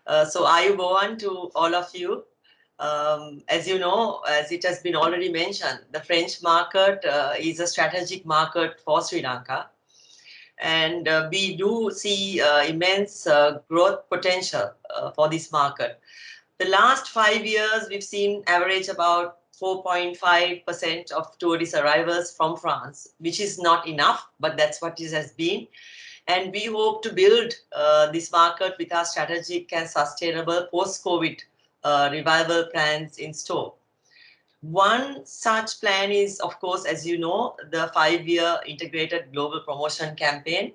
So Ayubowan to all of you. As you know, as it has been already mentioned, the French market is a strategic market for Sri Lanka. And we do see immense growth potential for this market. The last 5 years, we've seen average about 4.5% of tourist arrivals from France, which is not enough, but that's what it has been. And we hope to build this market with our strategic and sustainable post-COVID revival plans in store. One such plan is, of course, as you know, the 5-year integrated global promotion campaign.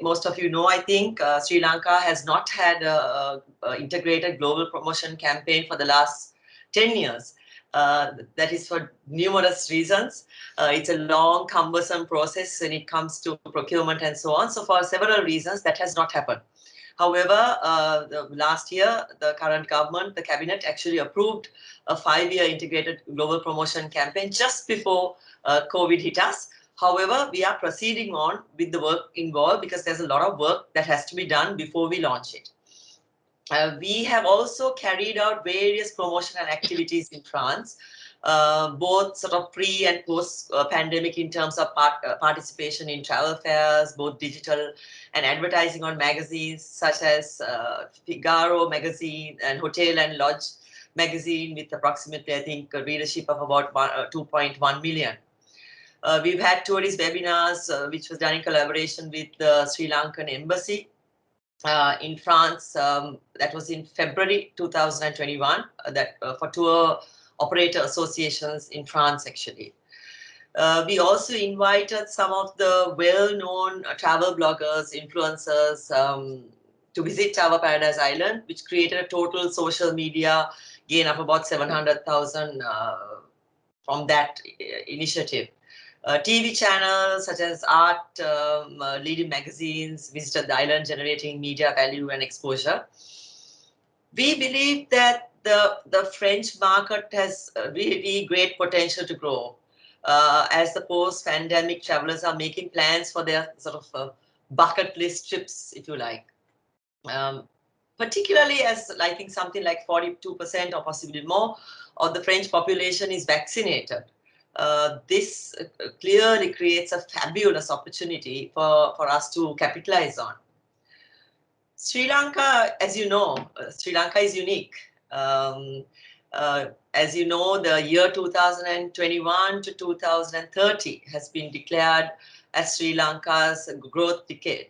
Most of you know, I think, Sri Lanka has not had a integrated global promotion campaign for the last 10 years. That is for numerous reasons. It's a long, cumbersome process when it comes to procurement and so on. So for several reasons, that has not happened. However, last year, the current government, the cabinet actually approved a 5-year integrated global promotion campaign just before COVID hit us. However, we are proceeding on with the work involved because there's a lot of work that has to be done before we launch it. We have also carried out various promotional activities in France, both sort of pre and post pandemic in terms of participation in travel fairs, both digital and advertising on magazines such as Figaro magazine and Hotel and Lodge magazine with approximately, I think, a readership of about 2.1 million. We've had tourist webinars, which was done in collaboration with the Sri Lankan embassy in France. That was in February 2021, for tour operator associations in France, actually. We also invited some of the well-known travel bloggers, influencers to visit our Paradise Island, which created a total social media gain of about 700,000 from that initiative. TV channels such as art, leading magazines visited the island, generating media value and exposure. We believe that the French market has really great potential to grow as the post-pandemic travelers are making plans for their sort of bucket list trips, if you like. Particularly as I think something like 42% or possibly more of the French population is vaccinated. This clearly creates a fabulous opportunity for us to capitalize on. Sri Lanka, as you know, Sri Lanka is unique. As you know, the year 2021 to 2030 has been declared as Sri Lanka's growth decade.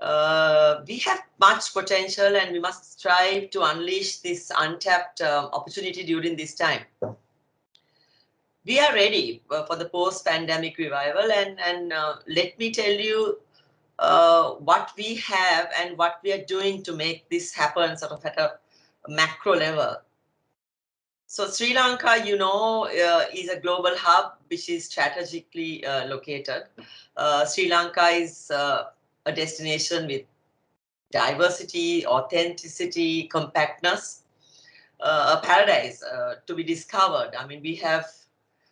We have much potential and we must strive to unleash this untapped opportunity during this time. We are ready for the post-pandemic revival, and let me tell you what we have and what we are doing to make this happen sort of at a macro level. So Sri Lanka, you know, is a global hub which is strategically located. Sri Lanka is a destination with diversity, authenticity, compactness, a paradise to be discovered. I mean, we have,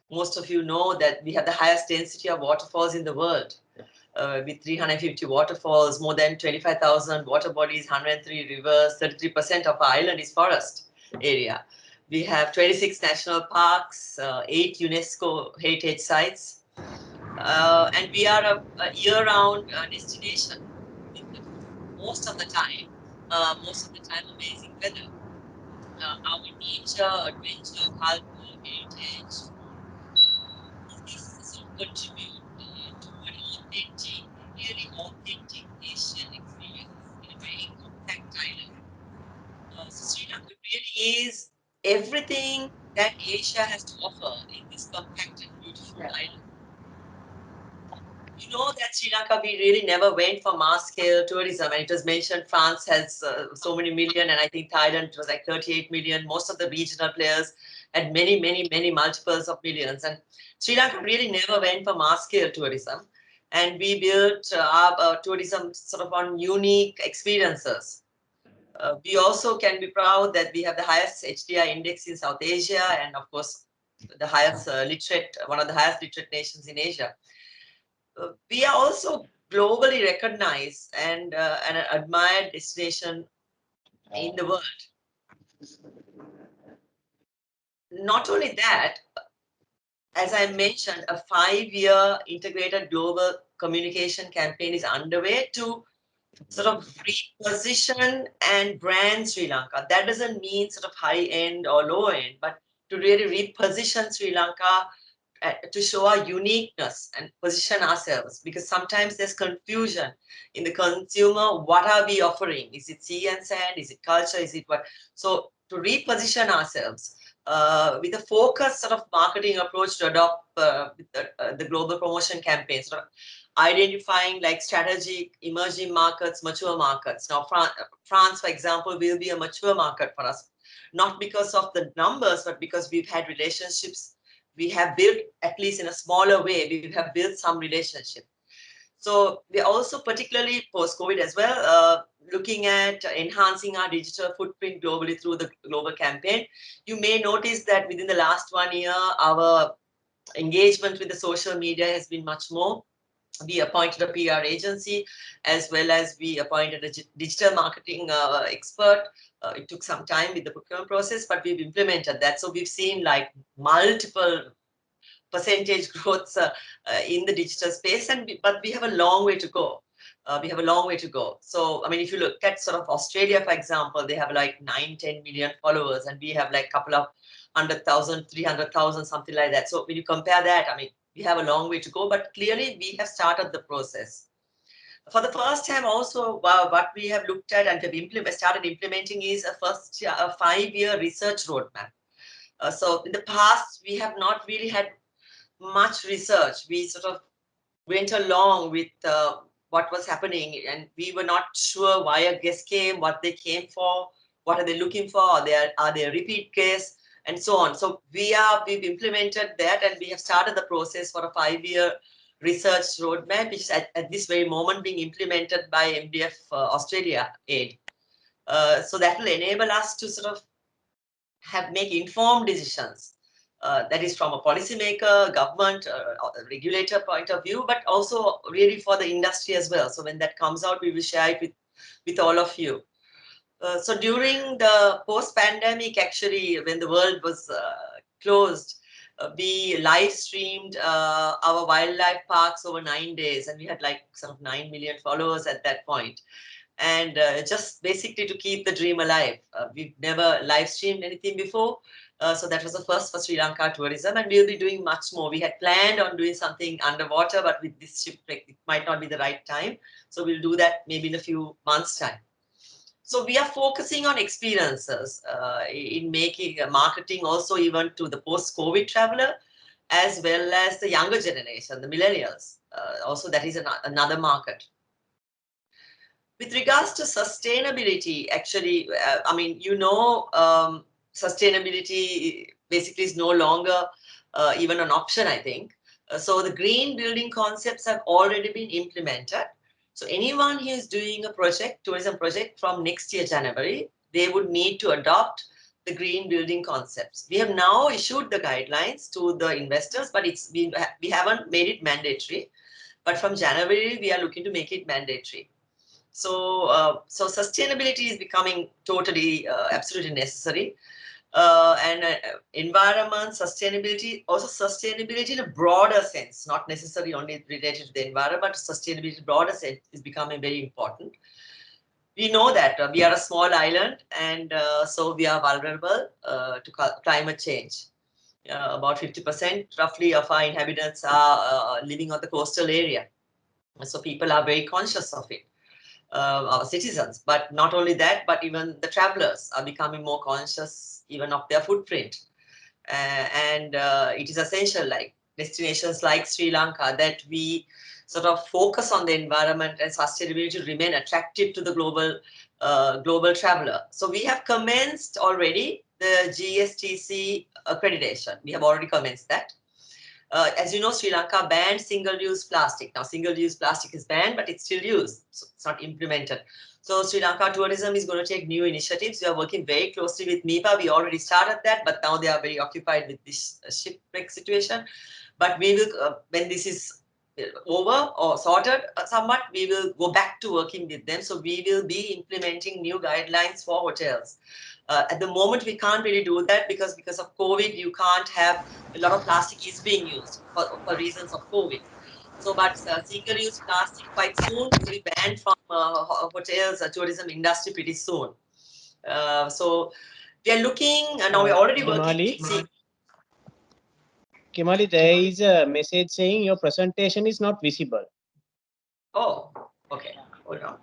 most of you know that we have the highest density of waterfalls in the world, with 350 waterfalls, more than 25,000 water bodies, 103 rivers, 33% of our island is forest area. We have 26 national parks, 8 UNESCO heritage sites, and we are a year-round destination. Most of the time, amazing weather. Our nature, adventure, culture, heritage, this contribute to an really authentic Asian experience in a very compact island. So Sri Lanka really is everything that Asia has to offer in this compact and beautiful island. You know that Sri Lanka, we really never went for mass scale tourism, and it was mentioned France has so many million, and I think Thailand was like 38 million. Most of the regional players had many multiples of millions, and Sri Lanka really never went for mass scale tourism, and we built our tourism sort of on unique experiences. We also can be proud that we have the highest HDI index in South Asia, and of course the highest one of the highest literate nations in Asia. We are also globally recognized and an admired destination in the world. Not only that, as I mentioned, a 5-year integrated global communication campaign is underway to sort of reposition and brand Sri Lanka. That doesn't mean sort of high end or low end, but to really reposition Sri Lanka to show our uniqueness and position ourselves, because sometimes there's confusion in the consumer. What are we offering? Is it sea and sand? Is it culture? Is it what? So to reposition ourselves with a focused sort of marketing approach to adopt the global promotion campaign, sort of identifying like strategic emerging markets, mature markets. Now, France, for example, will be a mature market for us, not because of the numbers, but because we've had relationships. We have built, at least in a smaller way, we have built some relationship. So we're also particularly post-COVID as well, looking at enhancing our digital footprint globally through the global campaign. You may notice that within the last 1 year, our engagement with the social media has been much more. We appointed a PR agency, as well as we appointed a digital marketing expert. It took some time with the procurement process, but we've implemented that. So we've seen like multiple percentage growths in the digital space, but we have a long way to go. We have a long way to go. So, I mean, if you look at sort of Australia, for example, they have like 9-10 million followers, and we have like a couple of 100,000, 300,000, something like that. So when you compare that, I mean, we have a long way to go, but clearly we have started the process. For the first time also, what we have looked at and have started implementing is a 5-year research roadmap. So in the past, we have not really had much research. We sort of went along with what was happening, and we were not sure why a guest came, what they came for, what are they looking for, are they a repeat guest, and so on. So we've implemented that, and we have started the process for a 5-year research roadmap, which is at this very moment being implemented by MDF Australia Aid. So that will enable us to sort of make informed decisions. That is from a policymaker, government, regulator point of view, but also really for the industry as well. So when that comes out, we will share it with all of you. So during the post-pandemic, actually, when the world was closed, we live streamed our wildlife parks over 9 days, and we had like sort of 9 million followers at that point. And just basically to keep the dream alive. We've never live streamed anything before. So that was the first for Sri Lanka tourism, and we'll be doing much more. We had planned on doing something underwater, but with this shipwreck, it might not be the right time. So we'll do that maybe in a few months' time. So we are focusing on experiences in making marketing also even to the post-COVID traveler, as well as the younger generation, the millennials. Also, that is another market. With regards to sustainability, actually, I mean, sustainability basically is no longer even an option, I think. So the green building concepts have already been implemented. So anyone who is doing a tourism project from next year, January, they would need to adopt the green building concepts. We have now issued the guidelines to the investors, but we haven't made it mandatory. But from January, we are looking to make it mandatory. So sustainability is becoming totally absolutely necessary. And environment, sustainability, also sustainability in a broader sense, not necessarily only related to the environment, but sustainability in a broader sense is becoming very important. We know that we are a small island, and so we are vulnerable to climate change. About 50% roughly of our inhabitants are living on the coastal area. So people are very conscious of it. Our citizens, but not only that, but even the travelers are becoming more conscious even of their footprint. And it is essential, like destinations like Sri Lanka, that we sort of focus on the environment and sustainability to remain attractive to the global traveler. So we have commenced already the GSTC accreditation. We have already commenced that. As you know, Sri Lanka banned single-use plastic. Now, single-use plastic is banned, but it's still used. So it's not implemented. So Sri Lanka tourism is going to take new initiatives. We are working very closely with MIPA. We already started that, but now they are very occupied with this shipwreck situation. But we will, when this is over or sorted somewhat, we will go back to working with them. So we will be implementing new guidelines for hotels. At the moment, we can't really do that because of COVID, you can't have a lot of plastic is being used for reasons of COVID. So, but single-use plastic quite soon will be banned from hotels, tourism industry pretty soon. So we are looking, now we're already working. Kimarli, there is a message saying your presentation is not visible. Oh, okay. Hold on.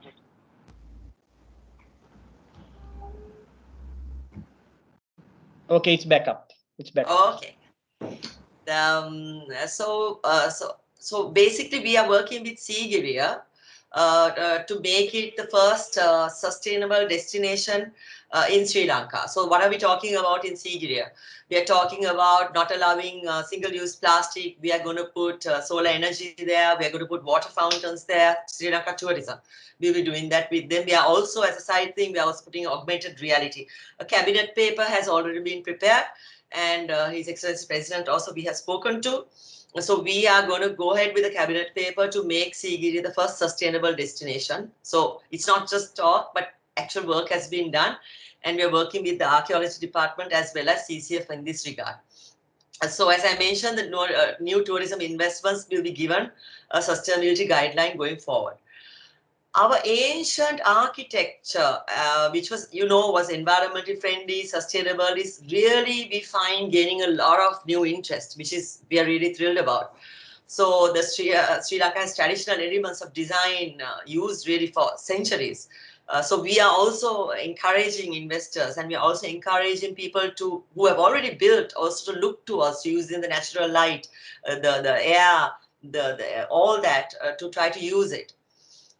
Okay, it's back up. It's back up. Okay. So basically, we are working with Sigiriya to make it the first sustainable destination in Sri Lanka. So what are we talking about in Sigiriya? We are talking about not allowing single-use plastic. We are going to put solar energy there. We are going to put water fountains there. Sri Lanka tourism. We will be doing that with them. We are also, as a side thing, we are also putting augmented reality. A cabinet paper has already been prepared, and His Excellency President also we have spoken to. So we are going to go ahead with the cabinet paper to make Sigiri the first sustainable destination. So it's not just talk, but actual work has been done. And we are working with the archaeology department as well as CCF in this regard. So as I mentioned, the new tourism investments will be given a sustainability guideline going forward. Our ancient architecture, which was, was environmentally friendly, sustainable, is really, we find, gaining a lot of new interest, which is we are really thrilled about. So the Sri Lanka has traditional elements of design used really for centuries. So we are also encouraging investors, and we are also encouraging people who have already built also to look to us using the natural light, the air, all that to try to use it.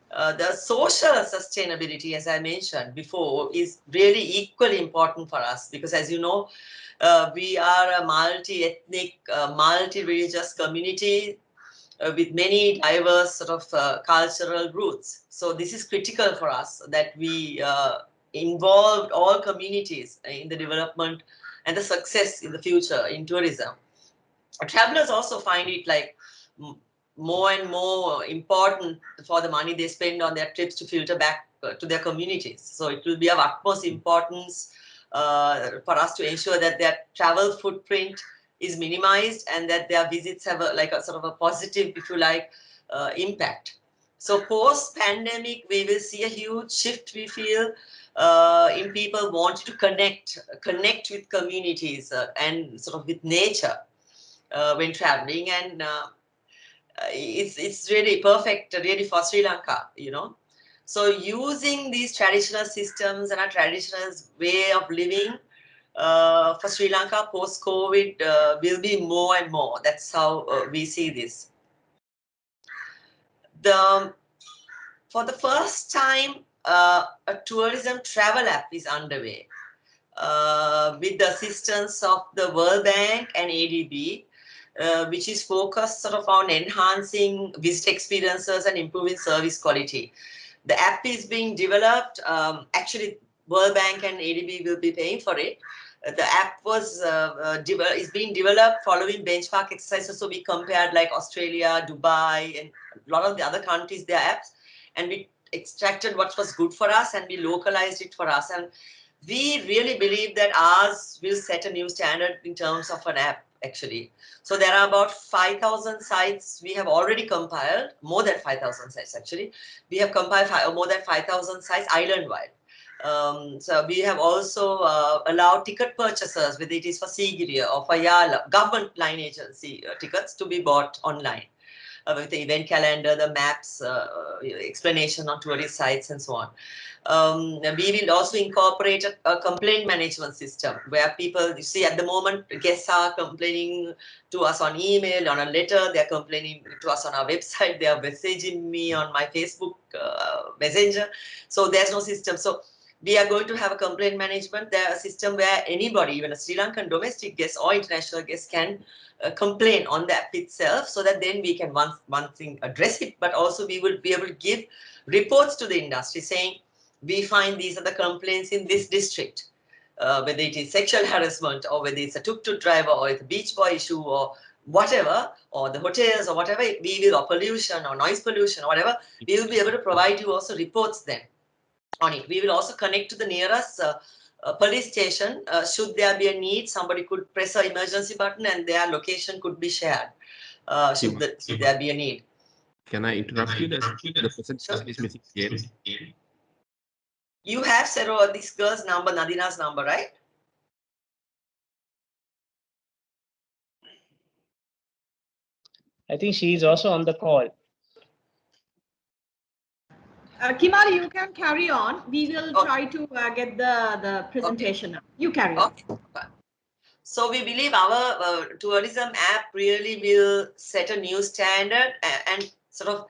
The social sustainability, as I mentioned before, is really equally important for us because, as you know, we are a multi-ethnic, multi-religious community with many diverse sort of cultural roots. So this is critical for us that we involve all communities in the development and the success in the future in tourism. Travelers also find it like more and more important for the money they spend on their trips to filter back to their communities. So it will be of utmost importance for us to ensure that their travel footprint is minimized and that their visits have a sort of a positive, if you like, impact. So post-pandemic, we will see a huge shift, we feel, in people wanting to connect with communities and sort of with nature when traveling, and it's really perfect really for Sri Lanka, So using these traditional systems and a traditional way of living for Sri Lanka post-COVID will be more and more. That's how we see this. For the first time, a tourism travel app is underway with the assistance of the World Bank and ADB. Which is focused sort of on enhancing visit experiences and improving service quality. The app is being developed. Actually, World Bank and ADB will be paying for it. The app is being developed following benchmark exercises. So we compared like Australia, Dubai, and a lot of the other countries, their apps, and we extracted what was good for us and we localized it for us. And we really believe that ours will set a new standard in terms of an app, actually. So there are about 5,000 sites we have already compiled, more than 5,000 sites actually. We have compiled more than 5,000 sites island-wide. So we have also allowed ticket purchasers, whether it is for Sigiriya or for Yala, government line agency tickets to be bought online. With the event calendar, the maps, explanation on tourist sites and so on. We will also incorporate a complaint management system where people, you see at the moment, guests are complaining to us on email, on a letter, they're complaining to us on our website, they are messaging me on my Facebook messenger. So there's no system. So we are going to have a complaint management there, a system where anybody, even a Sri Lankan domestic guest or international guest, can complain on the app itself, so that then we can one thing address it, but also we will be able to give reports to the industry saying we find these are the complaints in this district, whether it is sexual harassment or whether it's a tuk-tuk driver or it's a beach boy issue or whatever, or the hotels or whatever, we will, or pollution or noise pollution or whatever, we will be able to provide you also reports then on it. We will also connect to the nearest police station. Should there be a need, somebody could press an emergency button and their location could be shared. Should there be a need. Can I interrupt you? The presentation is missing again. You have this girl's number, Nadina's number, right? I think she is also on the call. Kimarli, you can carry on. We will try to get the presentation. Okay. You carry on. Okay. So we believe our tourism app really will set a new standard and sort of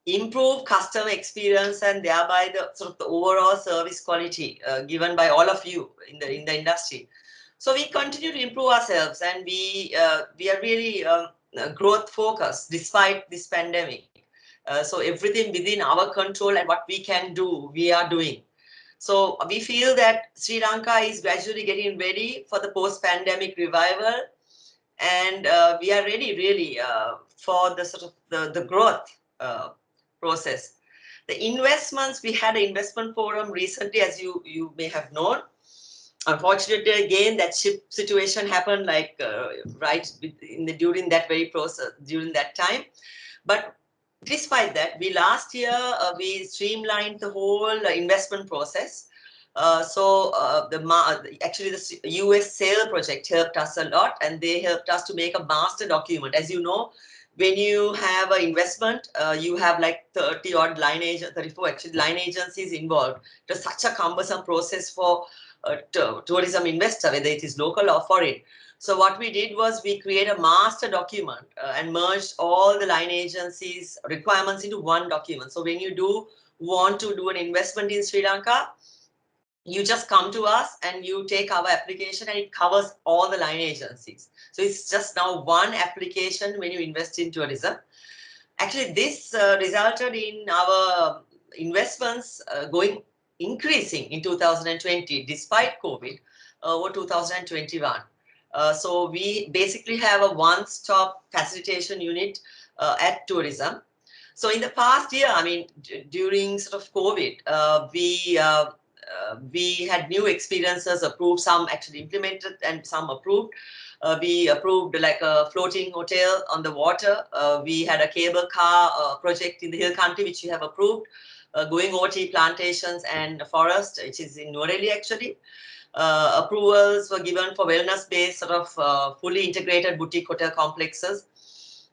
improve customer experience and thereby the sort of the overall service quality given by all of you in the industry. So we continue to improve ourselves, and we are really growth focused despite this pandemic. So everything within our control and what we can do, we are doing. So we feel that Sri Lanka is gradually getting ready for the post-pandemic revival, and we are ready really for the sort of the growth process. The investments, we had an investment forum recently, as you may have known. Unfortunately, again, that ship situation happened like right during that very process, during that time. But despite that, last year we streamlined the whole investment process. Actually the US sale project helped us a lot, and they helped us to make a master document. As you know, when you have an investment, you have like 30 odd 34 actually line agencies involved. It was such a cumbersome process for tourism investor, whether it is local or foreign. So what we did was we created a master document and merged all the line agencies' requirements into one document. So when you do want to do an investment in Sri Lanka, you just come to us and you take our application, and it covers all the line agencies. So it's just now one application when you invest in tourism. Actually, this resulted in our investments increasing in 2020 despite COVID over 2021. So we basically have a one-stop facilitation unit at tourism. So in the past year, I mean, during sort of COVID, we had new experiences approved, some actually implemented and some approved. We approved like a floating hotel on the water. We had a cable car project in the hill country, which we have approved, going OT plantations and forest, which is in Nuwareli actually. Approvals were given for wellness-based sort of fully integrated boutique hotel complexes.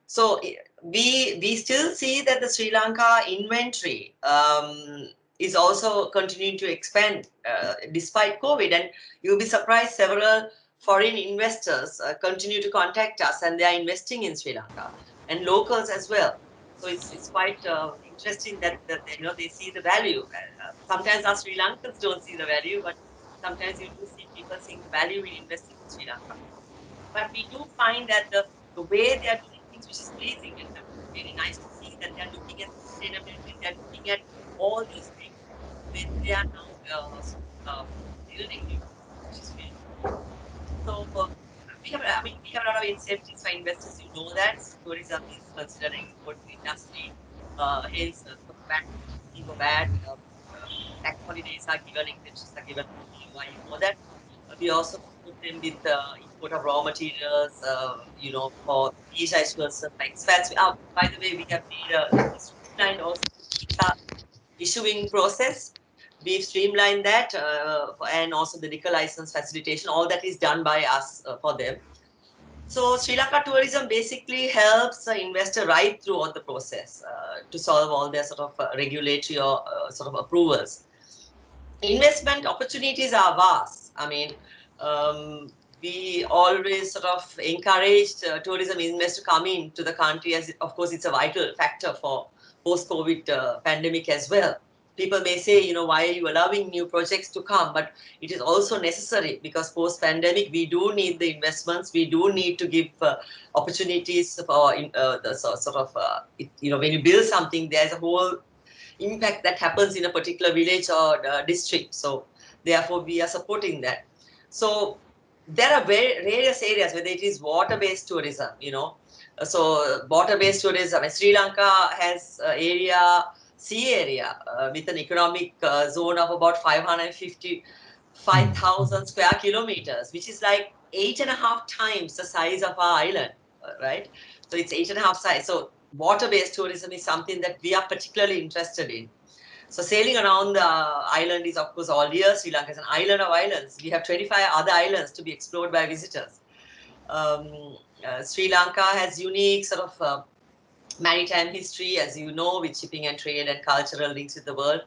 So we still see that the Sri Lanka inventory is also continuing to expand despite COVID, and you'll be surprised several foreign investors continue to contact us, and they are investing in Sri Lanka, and locals as well. So it's quite interesting that they see the value. Sometimes us Sri Lankans don't see the value, but sometimes you do see people seeing the value in investing in Sri Lanka. But we do find that the way they are doing things, which is pleasing, and really nice to see that they are looking at sustainability, they are looking at all these things when they are now building new, which is really cool. So we have a lot of incentives for investors. You know that tourism is considered an important industry. Hence, bad tax holidays are given, exemptions are given. Why you know that? We also support them with import of raw materials, for visa issuance like expats. By the way, we have made a streamlined also visa issuing process. We've streamlined that and also the liquor license facilitation. All that is done by us for them. So Sri Lanka tourism basically helps the investor right throughout the process to solve all their sort of regulatory or sort of approvals. Investment opportunities are vast. I mean, we always sort of encouraged tourism investors to come into the country, as of course it's a vital factor for post-COVID pandemic as well. People may say, why are you allowing new projects to come? But it is also necessary because post-pandemic, we do need the investments. We do need to give opportunities for the sort of, when you build something, there's a whole impact that happens in a particular village or district. So therefore, we are supporting that. So there are various areas, whether it is water-based tourism, So water-based tourism, Sri Lanka has sea area with an economic zone of about 555,000 square kilometers, which is like 8.5 times the size of our island, right? So it's 8.5 size. So water-based tourism is something that we are particularly interested in. So sailing around the island is, of course, all year. Sri Lanka is an island of islands. We have 25 other islands to be explored by visitors. Sri Lanka has unique sort of maritime history, as you know, with shipping and trade and cultural links with the world.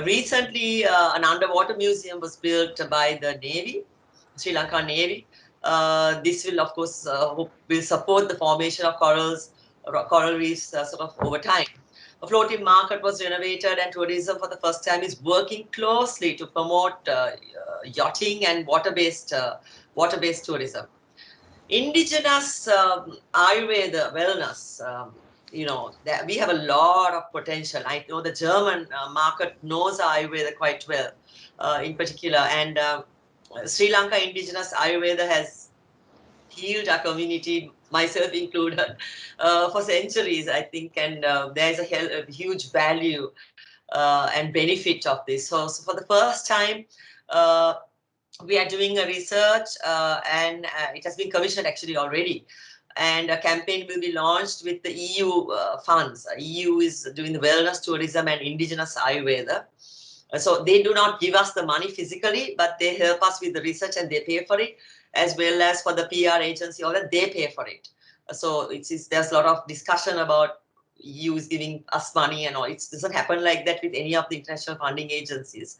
Recently, an underwater museum was built by the Navy, Sri Lanka Navy. This will, of course, will support the formation of coral reefs sort of over time. A floating market was renovated, and tourism for the first time is working closely to promote yachting and water-based tourism. Indigenous Ayurveda wellness, we have a lot of potential. I know the German market knows Ayurveda quite well, in particular, and Sri Lanka indigenous Ayurveda has healed our community, myself included, for centuries, I think, and there is a huge value and benefit of this. So for the first time, we are doing a research and it has been commissioned actually already. And a campaign will be launched with the EU funds. EU is doing the wellness tourism and indigenous Ayurveda. So they do not give us the money physically, but they help us with the research and they pay for it, as well as for the PR agency, all that they pay for it. So there's a lot of discussion about EU is giving us money and all. It doesn't happen like that with any of the international funding agencies.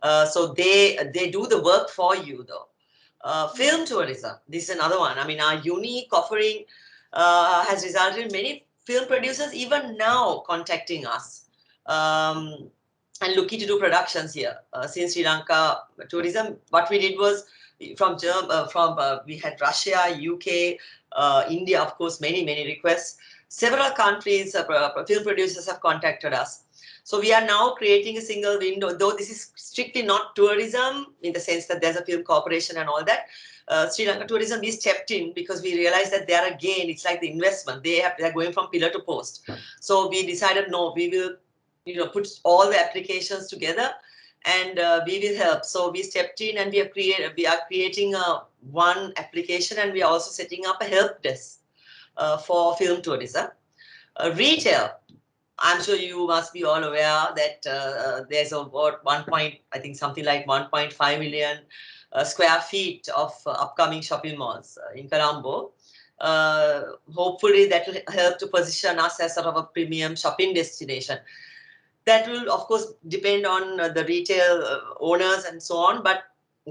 So they do the work for you though. Film tourism, this is another one. I mean, our unique offering has resulted in many film producers even now contacting us and looking to do productions here. Since Sri Lanka tourism, what we did was we had Russia, UK, India, of course, many requests. Several countries, film producers have contacted us. So we are now creating a single window, though this is strictly not tourism in the sense that there's a film corporation and all that. Sri Lanka tourism, we stepped in because we realized that there again, it's like the investment. They're going from pillar to post. So we decided, no, we will put all the applications together and we will help. So we stepped in and we are creating one application, and we are also setting up a help desk for film tourism. Retail. I'm sure you must be all aware that there's about something like 1.5 million square feet of upcoming shopping malls in Colombo. Hopefully that will help to position us as sort of a premium shopping destination. That will, of course, depend on the retail owners and so on, but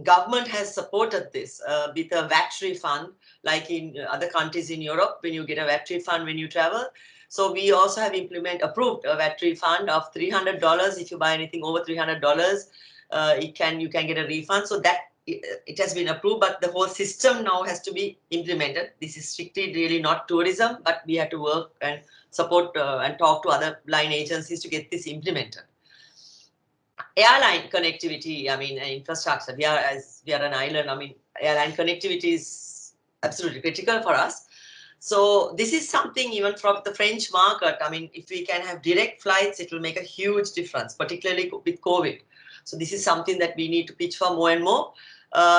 government has supported this with a VAT refund, like in other countries in Europe, when you get a VAT refund when you travel. So we also have approved a VAT refund of $300. If you buy anything over $300, you can get a refund. So that it has been approved, but the whole system now has to be implemented. This is strictly really not tourism, but we have to work and support and talk to other line agencies to get this implemented. Airline connectivity, I mean, infrastructure. We are an island. I mean, airline connectivity is absolutely critical for us. So this is something even from the French market. I mean, if we can have direct flights, it will make a huge difference, particularly with COVID. So this is something that we need to pitch for more and more.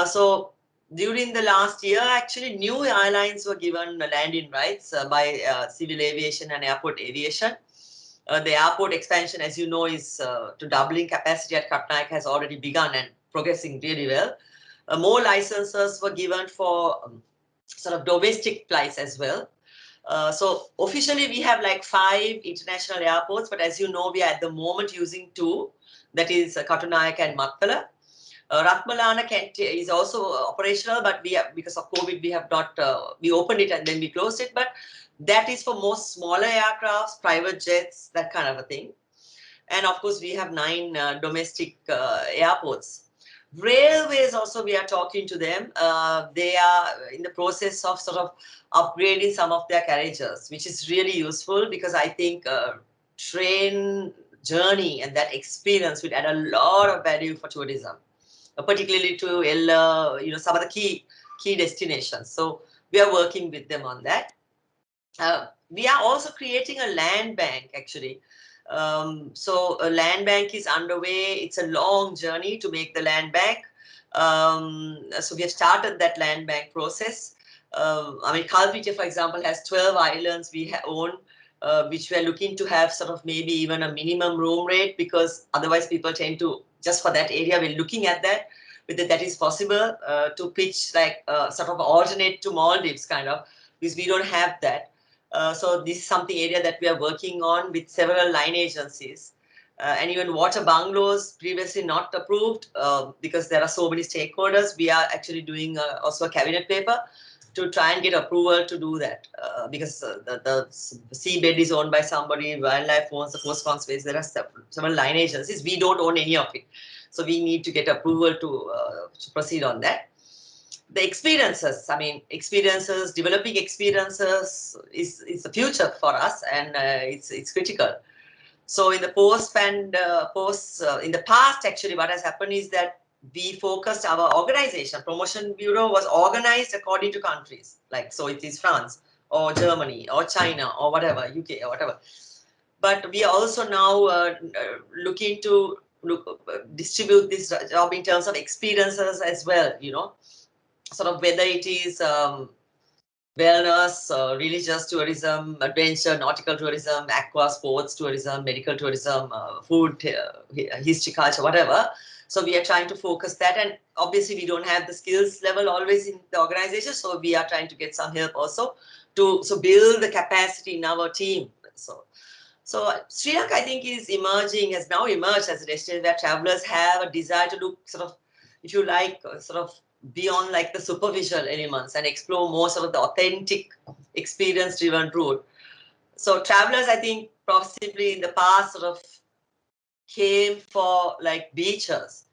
So during the last year, actually, new airlines were given landing rights by Civil Aviation and Airport Aviation. The airport expansion, as you know, is to doubling capacity at Katnaik has already begun and progressing really well. More licenses were given for sort of domestic flights as well. So officially we have like 5 international airports, but as you know, we are at the moment using 2, that is Katnaik and Mattala. Ratmalana is also operational, but because of COVID, we have not, we opened it and then we closed it, but that is for most smaller aircrafts, private jets, that kind of a thing. And of course, we have 9 domestic airports. Railways also, we are talking to them. They are in the process of sort of upgrading some of their carriages, which is really useful because I think train journey and that experience would add a lot of value for tourism, particularly to some of the key key destinations. So we are working with them on that. We are also creating a land bank actually. So a land bank is underway. It's a long journey to make the land bank. So we have started that land bank process. I mean, Kalpite, for example, has 12 islands we own, which we are looking to have sort of maybe even a minimum room rate, because otherwise people tend to, just for that area, we're looking at that, whether that is possible to pitch like sort of alternate to Maldives kind of, because we don't have that. So this is something area that we are working on with several line agencies. And even water bungalows previously not approved because there are so many stakeholders. We are actually doing also a cabinet paper to try and get approval to do that because the seabed is owned by somebody, wildlife owns the coast conservation. There are several line agencies. We don't own any of it. So we need to get approval to proceed on that. The experiences, I mean, developing experiences is the future for us, and it's critical. So in the in the past, actually, what has happened is that we focused our organization. Promotion Bureau was organized according to countries, like, so it is France or Germany or China or whatever, UK or whatever. But we are also now looking to distribute this job in terms of experiences as well, you know, sort of whether it is wellness, religious tourism, adventure, nautical tourism, aqua sports tourism, medical tourism, food, history, culture, whatever. So we are trying to focus that, and obviously we don't have the skills level always in the organization, so we are trying to get some help also to build the capacity in our team. So Sri Lanka, I think, has now emerged as a destination where travelers have a desire to look sort of, if you like, sort of beyond like the superficial elements and explore more sort of the authentic experience-driven route. So travelers, I think, possibly in the past sort of came for like beaches,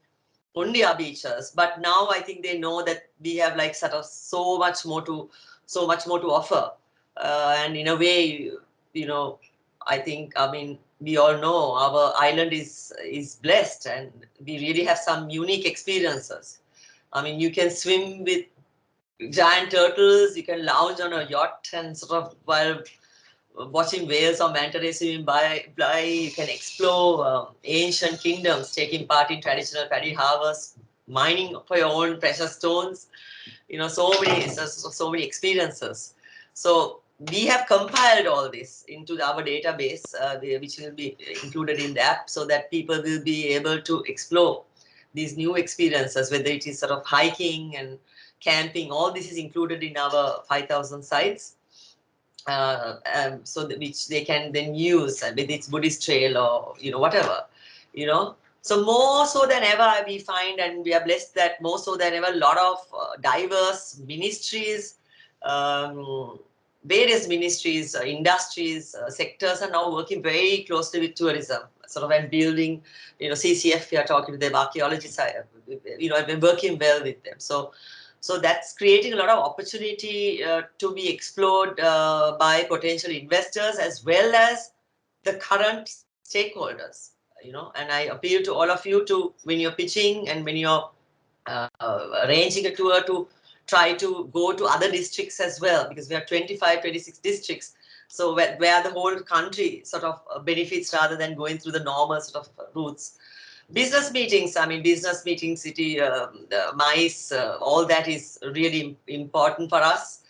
only our beaches, but now I think they know that we have like sort of so much more to offer, and in a way, you know, I think, I mean, we all know our island is blessed, and we really have some unique experiences. I mean, you can swim with giant turtles, you can lounge on a yacht and sort of while watching whales or manta rays swimming by, you can explore ancient kingdoms, taking part in traditional paddy harvest, mining for your own precious stones, you know, so many experiences. So we have compiled all this into our database, which will be included in the app, so that people will be able to explore these new experiences, whether it is sort of hiking and camping. All this is included in our 5,000 sites, so that which they can then use with its Buddhist trail or, you know, whatever, you know. So more so than ever, we find, and we are blessed that more so than ever, a lot of diverse ministries, various ministries, industries, sectors are now working very closely with tourism, sort of, and building, you know, CCF, we are talking to them, archaeologists, you know, I've been working well with them. So that's creating a lot of opportunity to be explored by potential investors as well as the current stakeholders, you know. And I appeal to all of you to, when you're pitching and when you're arranging a tour, to try to go to other districts as well, because we have 25, 26 districts. So where the whole country sort of benefits rather than going through the normal sort of routes. Business meetings, I mean, city, MICE, all that is really important for us.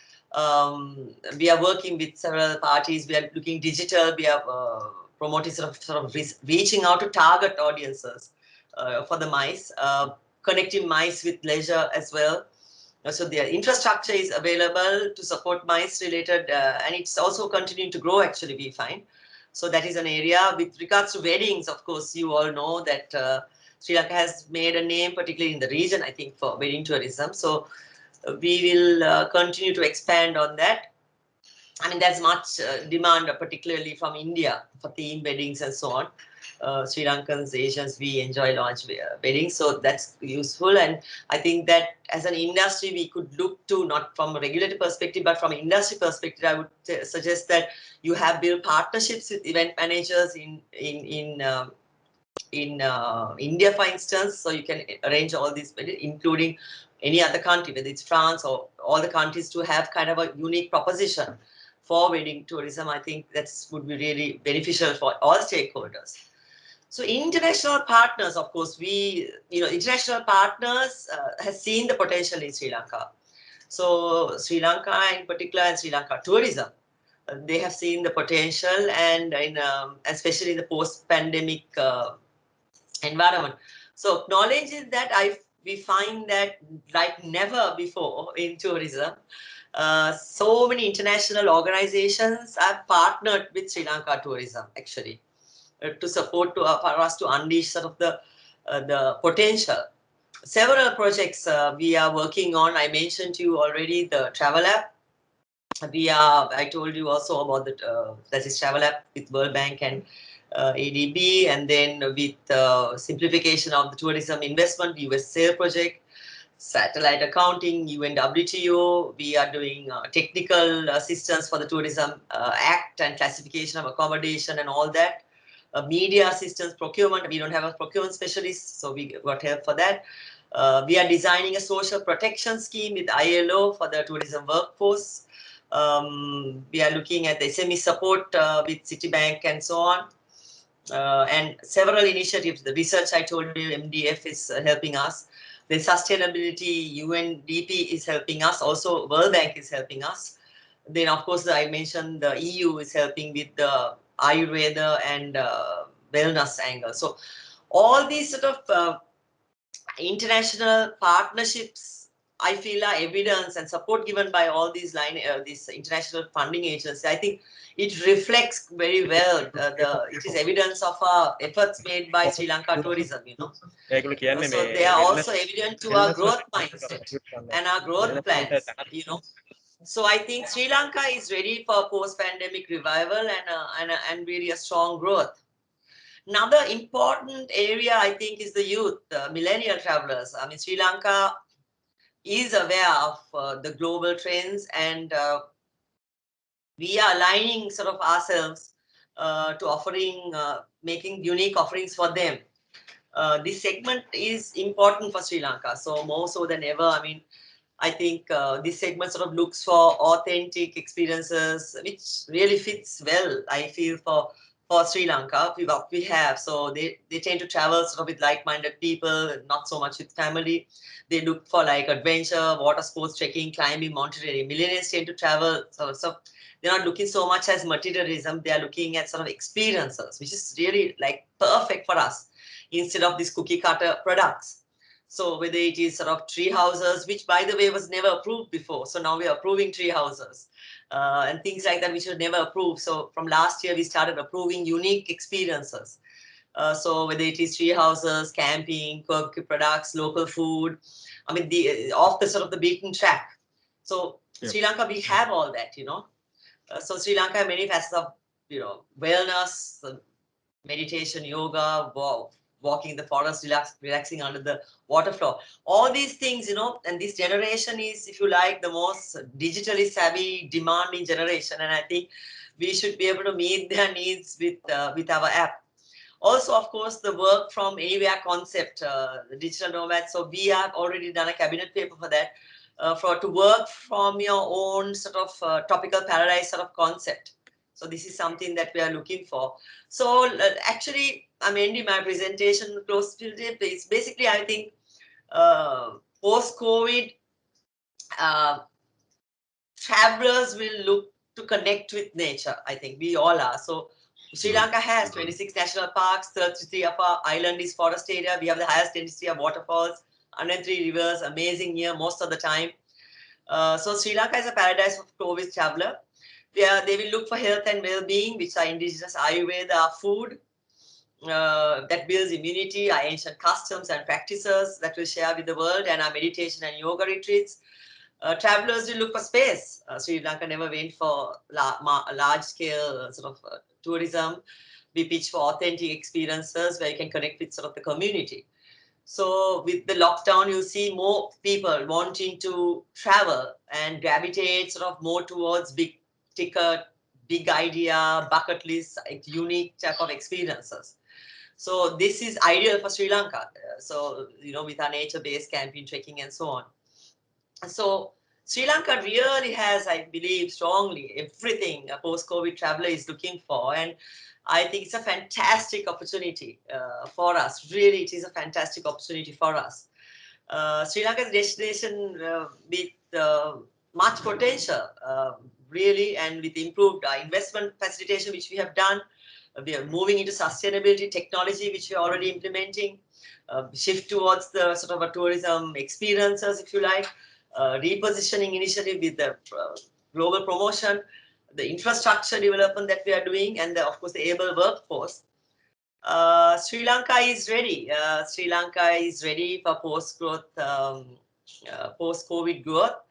We are working with several parties. We are looking digital. We are promoting sort of reaching out to target audiences for the MICE, connecting MICE with leisure as well. So the infrastructure is available to support MICE related, and it's also continuing to grow, actually, we find. So that is an area. With regards to weddings, of course, you all know that Sri Lanka has made a name, particularly in the region, I think, for wedding tourism. So we will continue to expand on that. I mean, there's much demand, particularly from India, for theme weddings and so on. Sri Lankans, Asians, we enjoy large weddings, so that's useful. And I think that as an industry, we could look to, not from a regulatory perspective, but from an industry perspective, I would suggest that you have built partnerships with event managers in India, for instance, so you can arrange all these, including any other country, whether it's France or all the countries, to have kind of a unique proposition for wedding tourism. I think that would be really beneficial for all stakeholders. So international partners, of course, international partners has seen the potential in Sri Lanka. So Sri Lanka in particular and Sri Lanka tourism, they have seen the potential, and especially in the post-pandemic environment. So knowledge is that we find that like never before in tourism, so many international organizations have partnered with Sri Lanka tourism actually to support for us to unleash sort of the potential. Several projects we are working on. I mentioned to you already the travel app. I told you also about that is travel app with World Bank and ADB, and then with simplification of the tourism investment, US sale project, satellite accounting, UNWTO. We are doing technical assistance for the tourism act and classification of accommodation and all that. Media assistance, procurement. We don't have a procurement specialist, so we got help for that. We are designing a social protection scheme with ILO for the tourism workforce. We are looking at the SME support with Citibank and so on. And several initiatives. The research I told you, MDF is helping us. The sustainability, UNDP is helping us. Also, World Bank is helping us. Then, of course, I mentioned the EU is helping with the Ayurveda and wellness angle. So, all these sort of international partnerships, I feel, are evidence and support given by all these international funding agencies. I think it reflects very well. It is evidence of efforts made by Sri Lanka tourism. So they are also evident to our growth mindset and our growth plans. So I think Sri Lanka is ready for post-pandemic revival and really a strong growth. Another important area, I think, is the youth, the millennial travelers. I mean, Sri Lanka is aware of the global trends, and we are aligning sort of ourselves to making unique offerings for them. This segment is important for Sri Lanka, so more so than ever. I mean, I think this segment sort of looks for authentic experiences, which really fits well, I feel, for Sri Lanka, what we have. So they tend to travel sort of with like-minded people, not so much with family. They look for like adventure, water sports, trekking, climbing, mountaineering. Millennials tend to travel, so they're not looking so much as materialism. They are looking at sort of experiences, which is really like perfect for us instead of these cookie cutter products. So whether it is sort of tree houses, which by the way was never approved before. So now we are approving tree houses and things like that, which were never approved. So from last year, we started approving unique experiences. So whether it is tree houses, camping, quirky products, local food, I mean, off the sort of the beaten track. So Sri Lanka, we have all that, so Sri Lanka, many facets of, wellness, meditation, yoga, walking in the forest, relaxing under the water flow. All these things, and this generation is, if you like, the most digitally savvy, demanding generation. And I think we should be able to meet their needs with our app. Also, of course, the work from anywhere concept, the digital nomad. So we have already done a cabinet paper for that, to work from your own sort of tropical paradise sort of concept. So this is something that we are looking for. So actually, I'm ending my presentation close to this. Basically, I think post-COVID, travelers will look to connect with nature. I think we all are. So Sri Lanka has 26 national parks, 33 of our island is forest area. We have the highest density of waterfalls, 103 rivers, amazing here most of the time. So Sri Lanka is a paradise for tourist traveler. They will look for health and well-being, which are indigenous Ayurveda, food that builds immunity, our ancient customs and practices that we'll share with the world, and our meditation and yoga retreats. Travelers will look for space. Sri Lanka never went for large-scale sort of tourism. We pitch for authentic experiences where you can connect with sort of the community. So with the lockdown, you see more people wanting to travel and gravitate sort of more towards big ticket, big idea, bucket list, unique type of experiences. So this is ideal for Sri Lanka. So, with our nature-based camping, trekking, and so on. So Sri Lanka really has, I believe strongly, everything a post-COVID traveler is looking for. And I think it's a fantastic opportunity for us. Really, it is a fantastic opportunity for us. Sri Lanka is a destination with much potential, really, and with improved investment facilitation, which we have done. We are moving into sustainability technology, which we are already implementing. Shift towards the sort of a tourism experiences, if you like. Repositioning initiative with the global promotion, the infrastructure development that we are doing, and of course the able workforce. Sri Lanka is ready. Sri Lanka is ready for post-growth, post-COVID growth.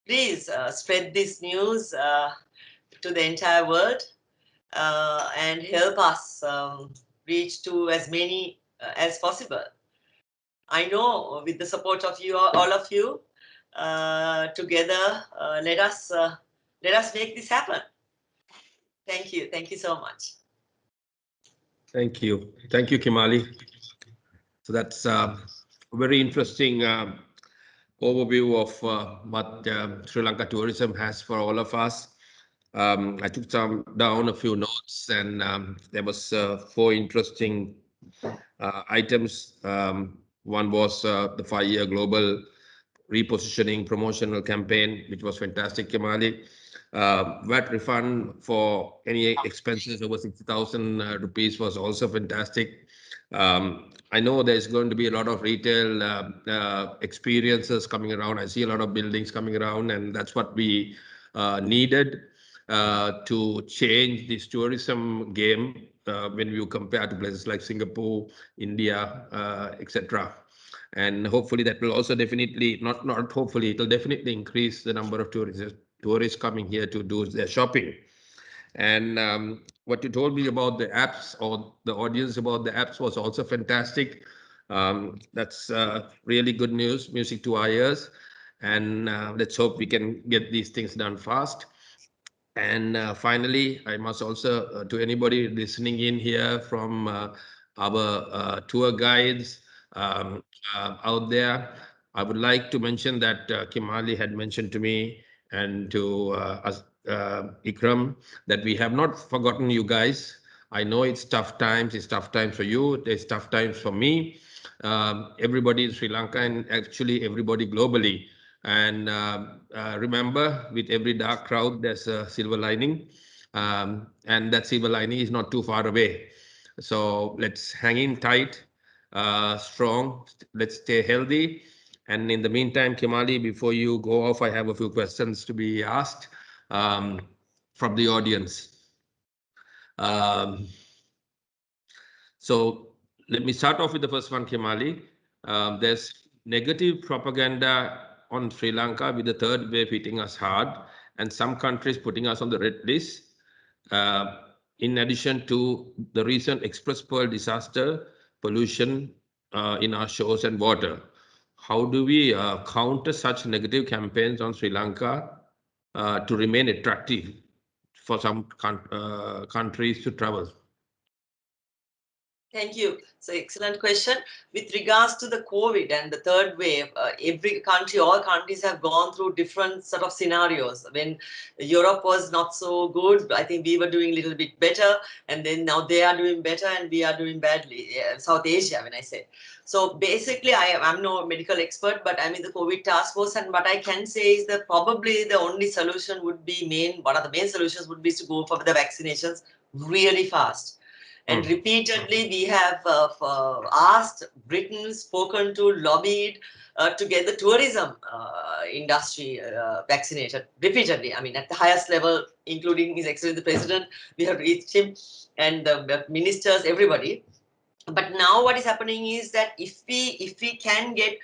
Please spread this news to the entire world and help us reach to as many as possible. I know with the support of you, all of you, together, let us make this happen. Thank you so much. Thank you, Kimarli. So that's a very interesting overview of what Sri Lanka tourism has for all of us. I took down a few notes, and there was 4 interesting items. One was the 5-year global repositioning promotional campaign, which was fantastic, Kimarli. VAT refund for any expenses over 60,000 rupees was also fantastic. I know there's going to be a lot of retail experiences coming around. I see a lot of buildings coming around, and that's what we needed to change this tourism game when you compare to places like Singapore, India, etc. And hopefully that will also definitely, not hopefully, it will definitely increase the number of tourists coming here to do their shopping. And what you told me about the apps, or the audience about the apps, was also fantastic. That's really good news, music to our ears. And let's hope we can get these things done fast. And finally, I must also, to anybody listening in here from our tour guides out there, I would like to mention that Kimarli had mentioned to me and to Ikram that we have not forgotten you guys. I know it's tough times. It's tough times for you. It's tough times for me. Everybody in Sri Lanka, and actually everybody globally. And remember, with every dark cloud, there's a silver lining. And that silver lining is not too far away. So let's hang in tight, strong. Let's stay healthy. And in the meantime, Kimarli, before you go off, I have a few questions to be asked from the audience. So let me start off with the first one, Kimarli. There's negative propaganda on Sri Lanka with the third wave hitting us hard, and some countries putting us on the red list. In addition to the recent Express Pearl disaster, pollution in our shores and water. How do we counter such negative campaigns on Sri Lanka to remain attractive for some countries to travel? Thank you. So excellent question. With regards to the COVID and the third wave, every country, all countries have gone through different sort of scenarios. When Europe was not so good, I think we were doing a little bit better, and then now they are doing better and we are doing badly. South Asia, when I say. So basically, I'm no medical expert, but I'm in the COVID task force, and what I can say is that probably the only solution would be one of the main solutions would be to go for the vaccinations really fast. And repeatedly, we have asked Britain, spoken to, lobbied to get the tourism industry vaccinated repeatedly. I mean, at the highest level, including His Excellency the President, we have reached him, and the ministers, everybody. But now what is happening is that if we can get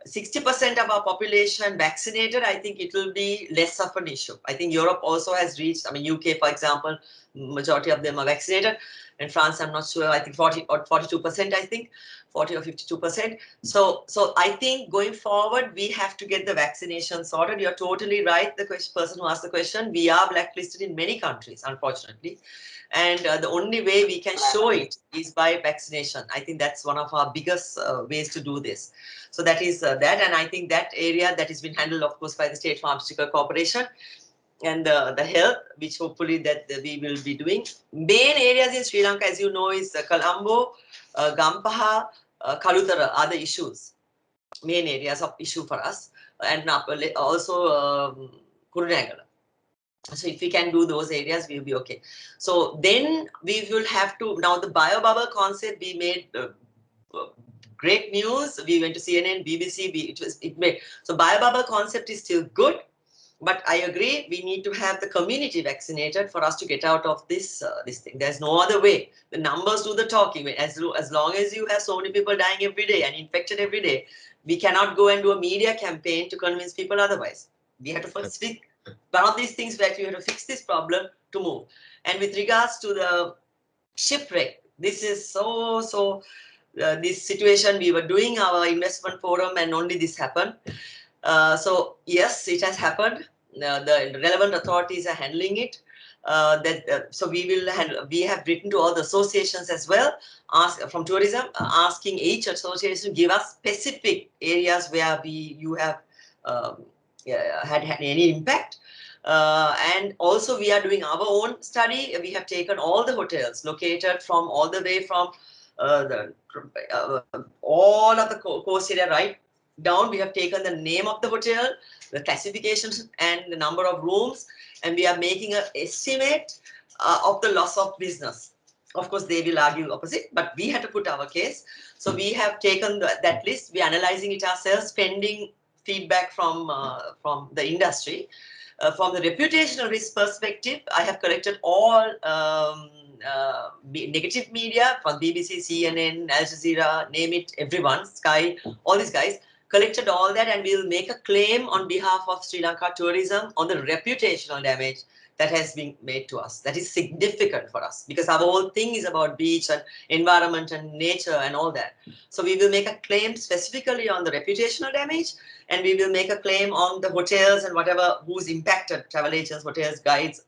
60% of our population vaccinated, I think it will be less of an issue. I think Europe also has reached, I mean, UK, for example, majority of them are vaccinated. In France, I'm not sure, I think 40 or 42%, I think, 40 or 52%. So I think going forward, we have to get the vaccination sorted. You're totally right, the person who asked the question. We are blacklisted in many countries, unfortunately. And the only way we can show it is by vaccination. I think that's one of our biggest ways to do this. So that is that. And I think that area that has been handled, of course, by the State Pharmaceutical Corporation and the health, which hopefully that we will be doing. Main areas in Sri Lanka, as you know, is Colombo, Gampaha, Kalutara are the issues, main areas of issue for us, and also Kurunegala. So if we can do those areas, we'll be okay. So then we will have to, now the biobubble concept, we made great news. We went to CNN, BBC, so biobubble concept is still good. But I agree, we need to have the community vaccinated for us to get out of this thing. There's no other way. The numbers do the talking. As long as you have so many people dying every day and infected every day, we cannot go and do a media campaign to convince people otherwise. We have to first fix one of these things where you have to fix this problem to move. And with regards to the shipwreck, this is this situation, we were doing our investment forum and only this happened. So yes, it has happened. The relevant authorities are handling it. So we have written to all the associations as well, from tourism, asking each association to give us specific areas where you have had any impact. And also we are doing our own study. We have taken all the hotels located from all the way from all of the coast area right down. We have taken the name of the hotel, the classifications and the number of rooms, and we are making an estimate of the loss of business. Of course, they will argue opposite, but we had to put our case. So we have taken that list. We are analyzing it ourselves, pending feedback from the industry. From the reputational risk perspective, I have collected all negative media from BBC, CNN, Al Jazeera, name it, everyone, Sky, all these guys, collected all that, and we will make a claim on behalf of Sri Lanka tourism on the reputational damage that has been made to us. That is significant for us because our whole thing is about beach and environment and nature and all that. So we will make a claim specifically on the reputational damage, and we will make a claim on the hotels and whatever who's impacted, travel agents, hotels, guides,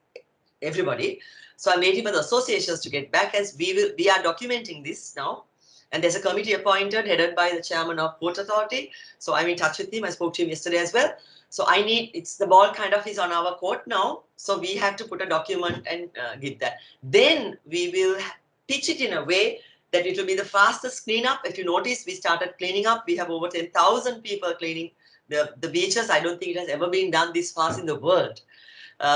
everybody. So I'm waiting for the associations to get back, as we are documenting this now. And there's a committee appointed, headed by the chairman of Port Authority. So I'm in touch with him. I spoke to him yesterday as well. So the ball kind of is on our court now. So we have to put a document and give that. Then we will pitch it in a way that it will be the fastest cleanup. If you notice, we started cleaning up. We have over 10,000 people cleaning the beaches. I don't think it has ever been done this fast in the world.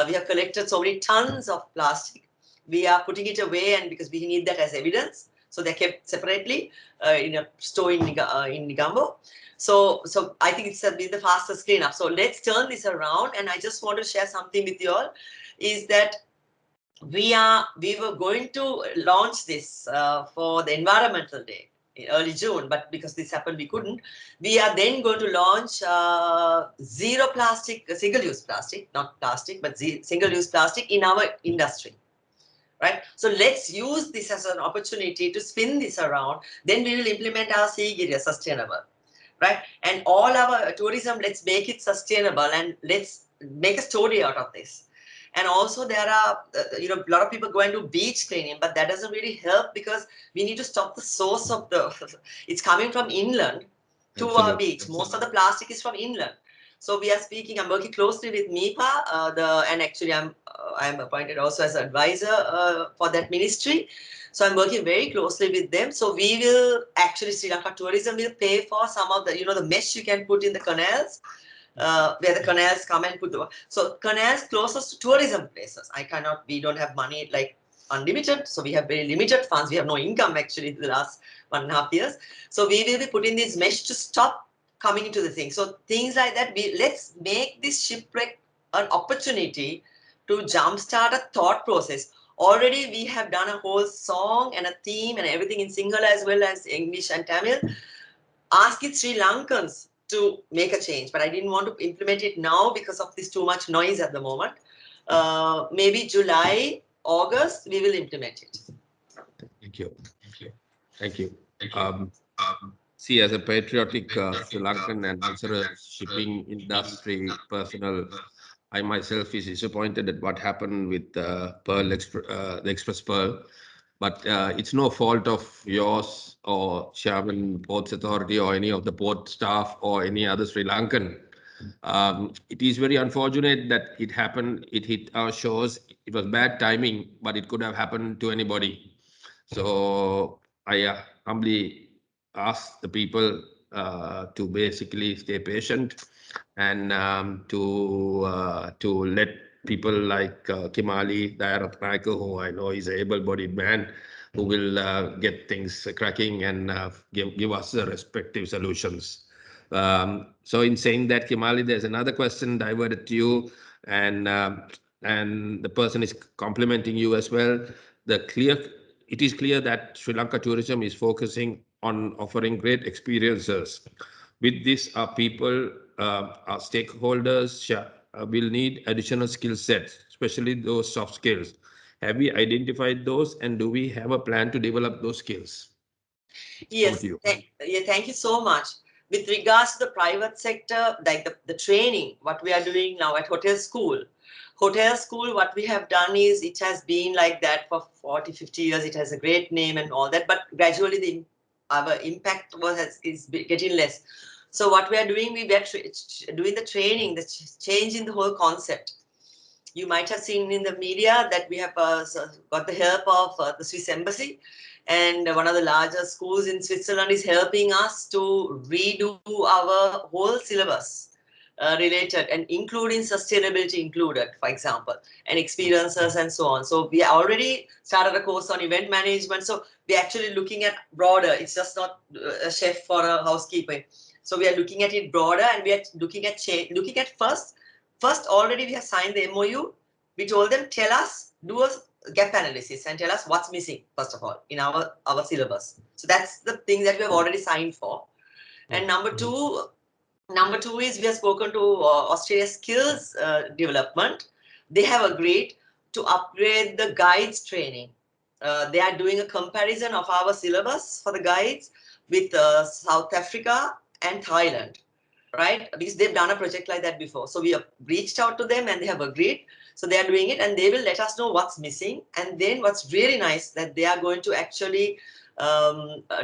We have collected so many tons of plastic. We are putting it away, and because we need that as evidence. So they're kept separately in a store in Negombo. So I think it's been the fastest cleanup. So let's turn this around. And I just want to share something with you all, is that we were going to launch this for the Environmental Day in early June, but because this happened, we couldn't. We are then going to launch zero plastic, single-use plastic, not plastic, but single-use plastic in our industry. Right. So let's use this as an opportunity to spin this around. Then we will implement our Sigiriya sustainable. Right. And all our tourism, let's make it sustainable, and let's make a story out of this. And also there are, a lot of people go and do beach cleaning, but that doesn't really help because we need to stop the source of it's coming from inland to our beach. Most of the plastic is from inland. So we are speaking, I'm working closely with MIPA, and actually I'm appointed also as an advisor for that ministry. So I'm working very closely with them. So we will actually, Sri Lanka Tourism will pay for some of the, the mesh you can put in the canals, where the canals come and put so canals closest to tourism places. We don't have money like unlimited. So we have very limited funds. We have no income actually in the last 1.5 years. So we will be putting this mesh to stop coming into the thing. So things like that, let's make this shipwreck an opportunity to jumpstart a thought process. Already we have done a whole song and a theme and everything in Sinhala as well as English and Tamil, asking Sri Lankans to make a change. But I didn't want to implement it now because of this too much noise at the moment. Maybe July August, we will implement it. Thank you. Thank you. See, as a patriotic Sri Lankan and also a shipping industry personnel, I myself is disappointed at what happened with the Express Pearl. But it's no fault of yours or Chairman Ports Authority or any of the port staff or any other Sri Lankan. It is very unfortunate that it happened. It hit our shores. It was bad timing, but it could have happened to anybody. So I humbly ask the people to basically stay patient and to let people like Kimarli, Naika, who I know is an able-bodied man, who will get things cracking and give us the respective solutions. So in saying that, Kimarli, there's another question diverted to you, and the person is complimenting you as well. It is clear that Sri Lanka tourism is focusing on offering great experiences. With this, our people, our stakeholders will need additional skill sets, especially those soft skills. Have we identified those, and do we have a plan to develop those skills? Yes, thank you so much. With regards to the private sector, like the training, what we are doing now at Hotel School, what we have done is it has been like that for 40, 50 years. It has a great name and all that, but gradually our impact is getting less. So what we are doing, we are doing the training, the change in the whole concept. You might have seen in the media that we have got the help of the Swiss Embassy, and one of the largest schools in Switzerland is helping us to redo our whole syllabus related, and including sustainability included, for example, and experiences and so on. So we already started a course on event management. So we're actually looking at broader. It's just not a chef or a housekeeper. So we are looking at it broader, and we are looking at First, already we have signed the MOU. We told them, tell us, do a gap analysis and tell us what's missing, first of all, in our syllabus. So that's the thing that we have already signed for. And number two is we have spoken to Australia Skills Development. They have agreed to upgrade the guides training. They are doing a comparison of our syllabus for the guides with South Africa and Thailand. Right? Because they've done a project like that before. So we have reached out to them and they have agreed. So they are doing it, and they will let us know what's missing. And then what's really nice that they are going to actually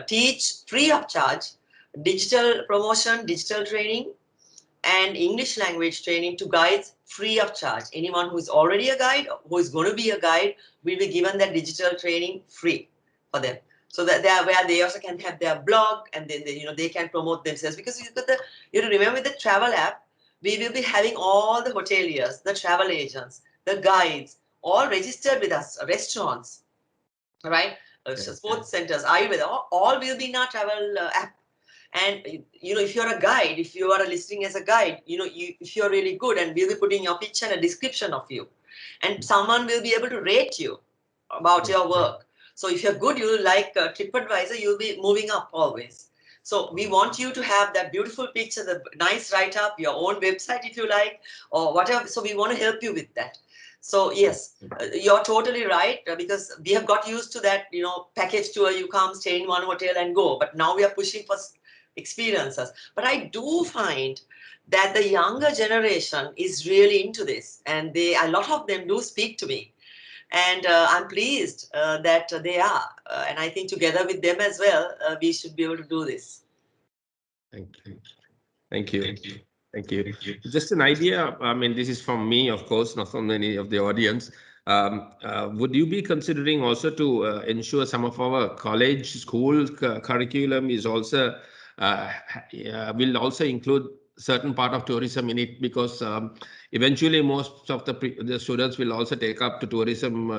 teach free of charge digital promotion, digital training, and English language training to guides free of charge. Anyone who is already a guide, who is going to be a guide, will be given that digital training free for them. So that where they also can have their blog, and then they can promote themselves. Because remember the travel app, we will be having all the hoteliers, the travel agents, the guides, all registered with us, restaurants, right? Sports centers, Ayurveda, all will be in our travel app. And if you're a guide, if you are listening as a guide, if you're really good, and we'll be putting your picture and a description of you, and someone will be able to rate you about your work. So if you're good, you'll like TripAdvisor, you'll be moving up always. So we want you to have that beautiful picture, the nice write-up, your own website if you like, or whatever. So we want to help you with that. So yes, you're totally right, because we have got used to that, package tour, you come, stay in one hotel and go. But now we are pushing for experiences. But I do find that the younger generation is really into this, and a lot of them do speak to me. And I'm pleased that they are. And I think together with them as well, we should be able to do this. Thank you. Thank you. Thank you. Just an idea. I mean, this is from me, of course, not from any of the audience. Would you be considering also to ensure some of our college, school curriculum is also will also include certain part of tourism in it, because eventually most of the students will also take up to tourism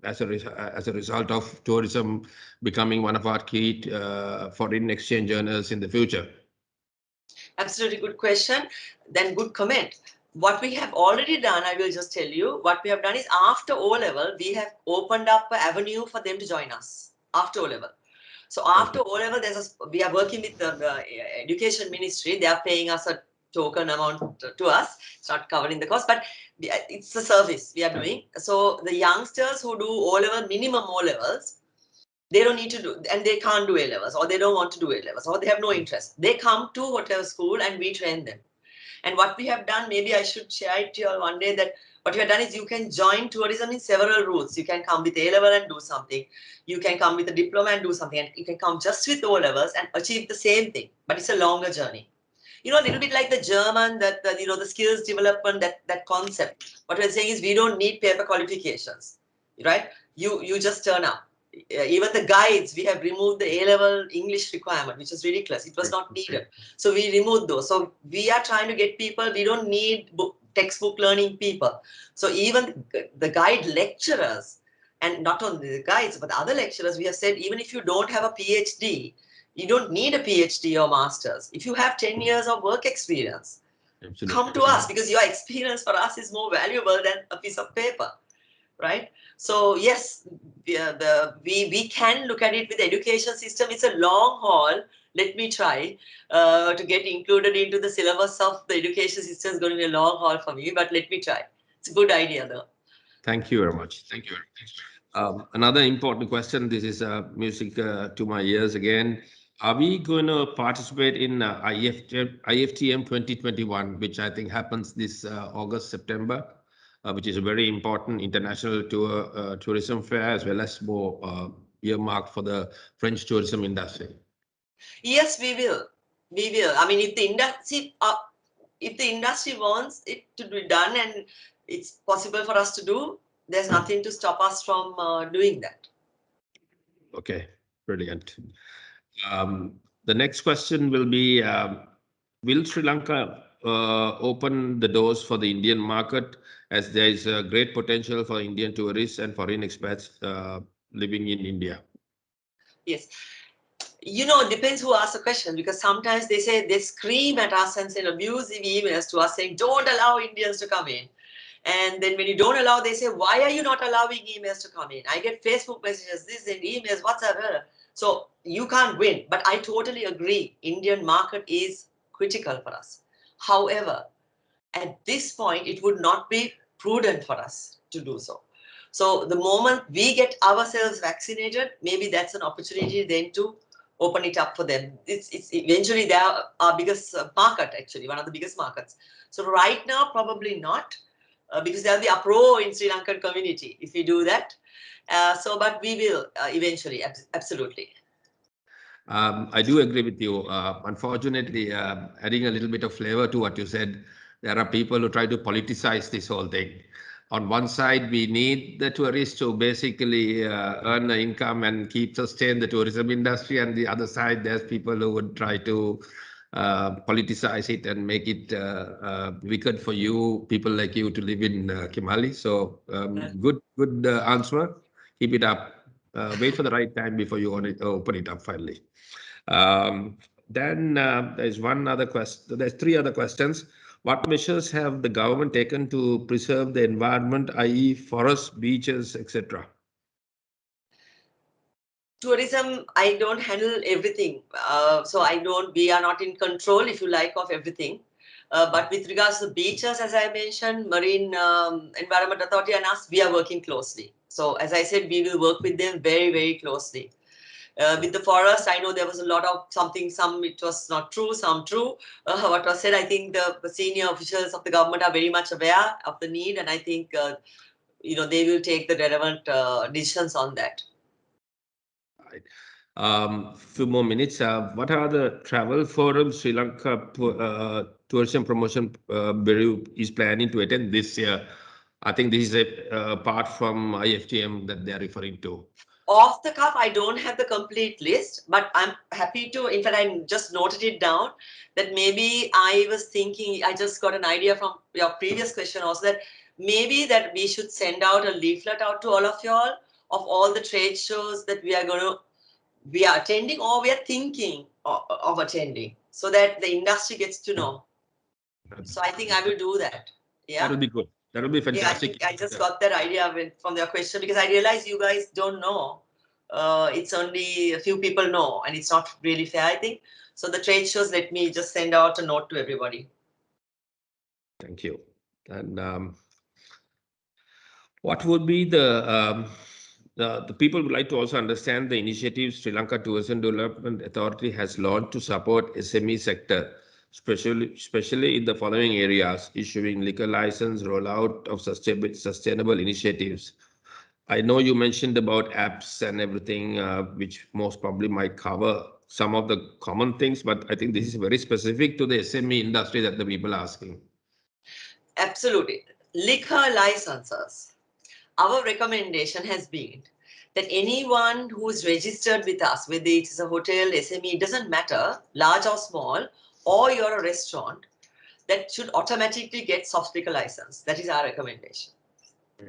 as a result of tourism becoming one of our key foreign exchange earners in the future. Absolutely good question. Then good comment. What we have already done, I will just tell you, what we have done is after O-level, we have opened up an avenue for them to join us after O-level. So after O-level, we are working with the education ministry. They are paying us a token amount to us. It's not covering the cost, but it's a service we are doing. So the youngsters who do O-level, minimum O-levels, they don't need to do, and they can't do A-levels, or they don't want to do A-levels, or they have no interest. They come to whatever school and we train them. And what we have done, maybe I should share it to you all one day, that what we have done is you can join tourism in several routes. You can come with A-level and do something. You can come with a diploma and do something. And you can come just with O-levels and achieve the same thing. But it's a longer journey. You know, a little bit like the German, the skills development, that concept. What we're saying is we don't need paper qualifications, right? You just turn up. Even the guides, we have removed the A-level English requirement, which is ridiculous. It was not needed. So we removed those. So we are trying to get people, we don't need textbook learning people. So even the guide lecturers, and not only the guides, but the other lecturers, we have said, even if you don't have a PhD, you don't need a PhD or master's. If you have 10 years of work experience, come to us, because your experience for us is more valuable than a piece of paper, right? So yes, we can look at it with the education system. It's a long haul. Let me try to get included into the syllabus of the education system. Is going to be a long haul for me, but let me try. It's a good idea though. Thank you very much. Thank you. Another important question. This is music to my ears again. Are we going to participate in IFTM 2021, which I think happens this August, September, which is a very important international tourism fair, as well as more earmarked for the French tourism industry? Yes, we will. We will. I mean, if the industry wants it to be done and it's possible for us to do, there's nothing to stop us from doing that. Okay, brilliant. The next question will be, will Sri Lanka open the doors for the Indian market, as there is a great potential for Indian tourists and foreign expats living in India? Yes. You know, it depends who asks the question, because sometimes they scream at us and send abusive emails to us saying, don't allow Indians to come in. And then when you don't allow, they say, why are you not allowing emails to come in? I get Facebook messages, this and emails, whatsoever. So you can't win. But I totally agree. Indian market is critical for us. However, at this point, it would not be prudent for us to do so. So the moment we get ourselves vaccinated, maybe that's an opportunity then to open it up for them. It's eventually they are our biggest market, actually, one of the biggest markets. So right now, probably not. Because there'll be uproar in Sri Lankan community if we do that. But we will eventually, absolutely. I do agree with you. Unfortunately, adding a little bit of flavor to what you said, there are people who try to politicize this whole thing. On one side, we need the tourists to basically earn an income and sustain the tourism industry. And the other side, there's people who would try to politicize it and make it wicked for you, people like you, to live in Kimarli. So good answer. Keep it up. Wait for the right time before you open it up finally. Then there's one other question. There's three other questions. What measures have the government taken to preserve the environment, i.e. forests, beaches, etc.? Tourism, I don't handle everything. We are not in control, if you like, of everything. But with regards to beaches, as I mentioned, Marine Environment Authority and us, we are working closely. So as I said, we will work with them very, very closely. With the forest, I know there was a lot of some it was not true, some true. What was said, I think the senior officials of the government are very much aware of the need, and I think they will take the relevant decisions on that. Right. Few more minutes. What are the travel forums Sri Lanka Tourism Promotion Bureau is planning to attend this year? I think this is a part from IFTM that they are referring to. Off the cuff, I don't have the complete list, but I'm happy to. In fact, I just noted it down that maybe I was thinking, I just got an idea from your previous question also, that maybe that we should send out a leaflet out to all of y'all of all the trade shows that we are attending or we are thinking of attending, so that the industry gets to know. So I think I will do that. Yeah. That'll be good. That'll be fantastic. Yeah, I just got that idea from your question, because I realized you guys don't know. It's only a few people know, and it's not really fair, I think. So the trade shows, let me just send out a note to everybody. Thank you. And what would be the people would like to also understand the initiatives Sri Lanka Tourism Development Authority has launched to support SME sector, especially in the following areas: issuing liquor license, rollout of sustainable initiatives. I know you mentioned about apps and everything, which most probably might cover some of the common things, but I think this is very specific to the SME industry that the people are asking. Absolutely. Liquor licenses. Our recommendation has been that anyone who is registered with us, whether it is a hotel, SME, it doesn't matter, large or small, or you're a restaurant, that should automatically get soft liquor license. That is our recommendation.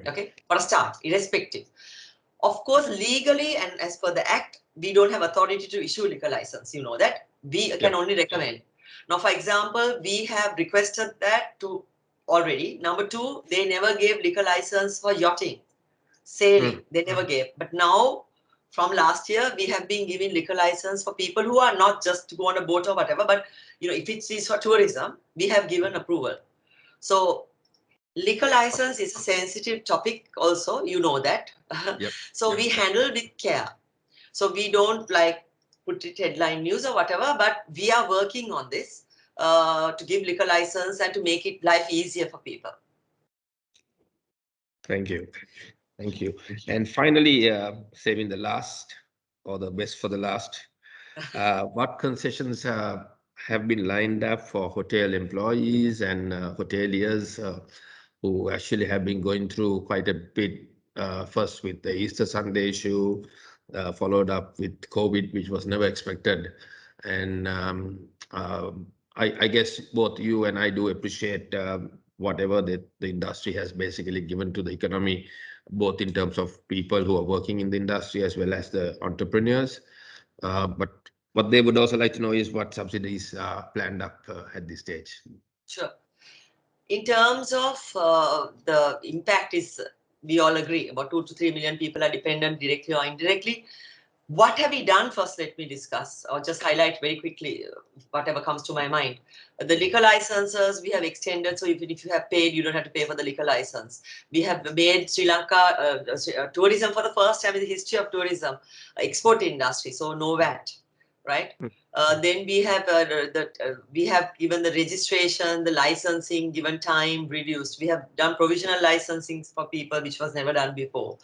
Okay, for a start, irrespective. Of course, legally and as per the Act, we don't have authority to issue liquor license. You know that. We can only recommend. Now, for example, we have requested that to already. Number two, they never gave liquor license for yachting, sailing. They never gave. But now, from last year, we have been giving liquor license for people who are not just to go on a boat or whatever, but if it is for tourism, we have given approval. So liquor license is a sensitive topic also, you know that. So we handle with care. So we don't like put it headline news or whatever, but we are working on this to give liquor license and to make it life easier for people. Thank you. Thank you. And finally, saving the last or the best for the last, what concessions have been lined up for hotel employees and hoteliers who actually have been going through quite a bit, first with the Easter Sunday issue, followed up with COVID, which was never expected. And I guess both you and I do appreciate whatever the industry has basically given to the economy, both in terms of people who are working in the industry as well as the entrepreneurs. But what they would also like to know is what subsidies are planned up at this stage. Sure. In terms of the impact is, we all agree, about 2 to 3 million people are dependent directly or indirectly. What have we done? First, let me discuss or just highlight very quickly whatever comes to my mind. The liquor licenses we have extended, so even if you have paid, you don't have to pay for the liquor license. We have made Sri Lanka tourism for the first time in the history of tourism, export industry, so no VAT, right? Then we have given the registration, the licensing, given time reduced. We have done provisional licensing for people, which was never done before.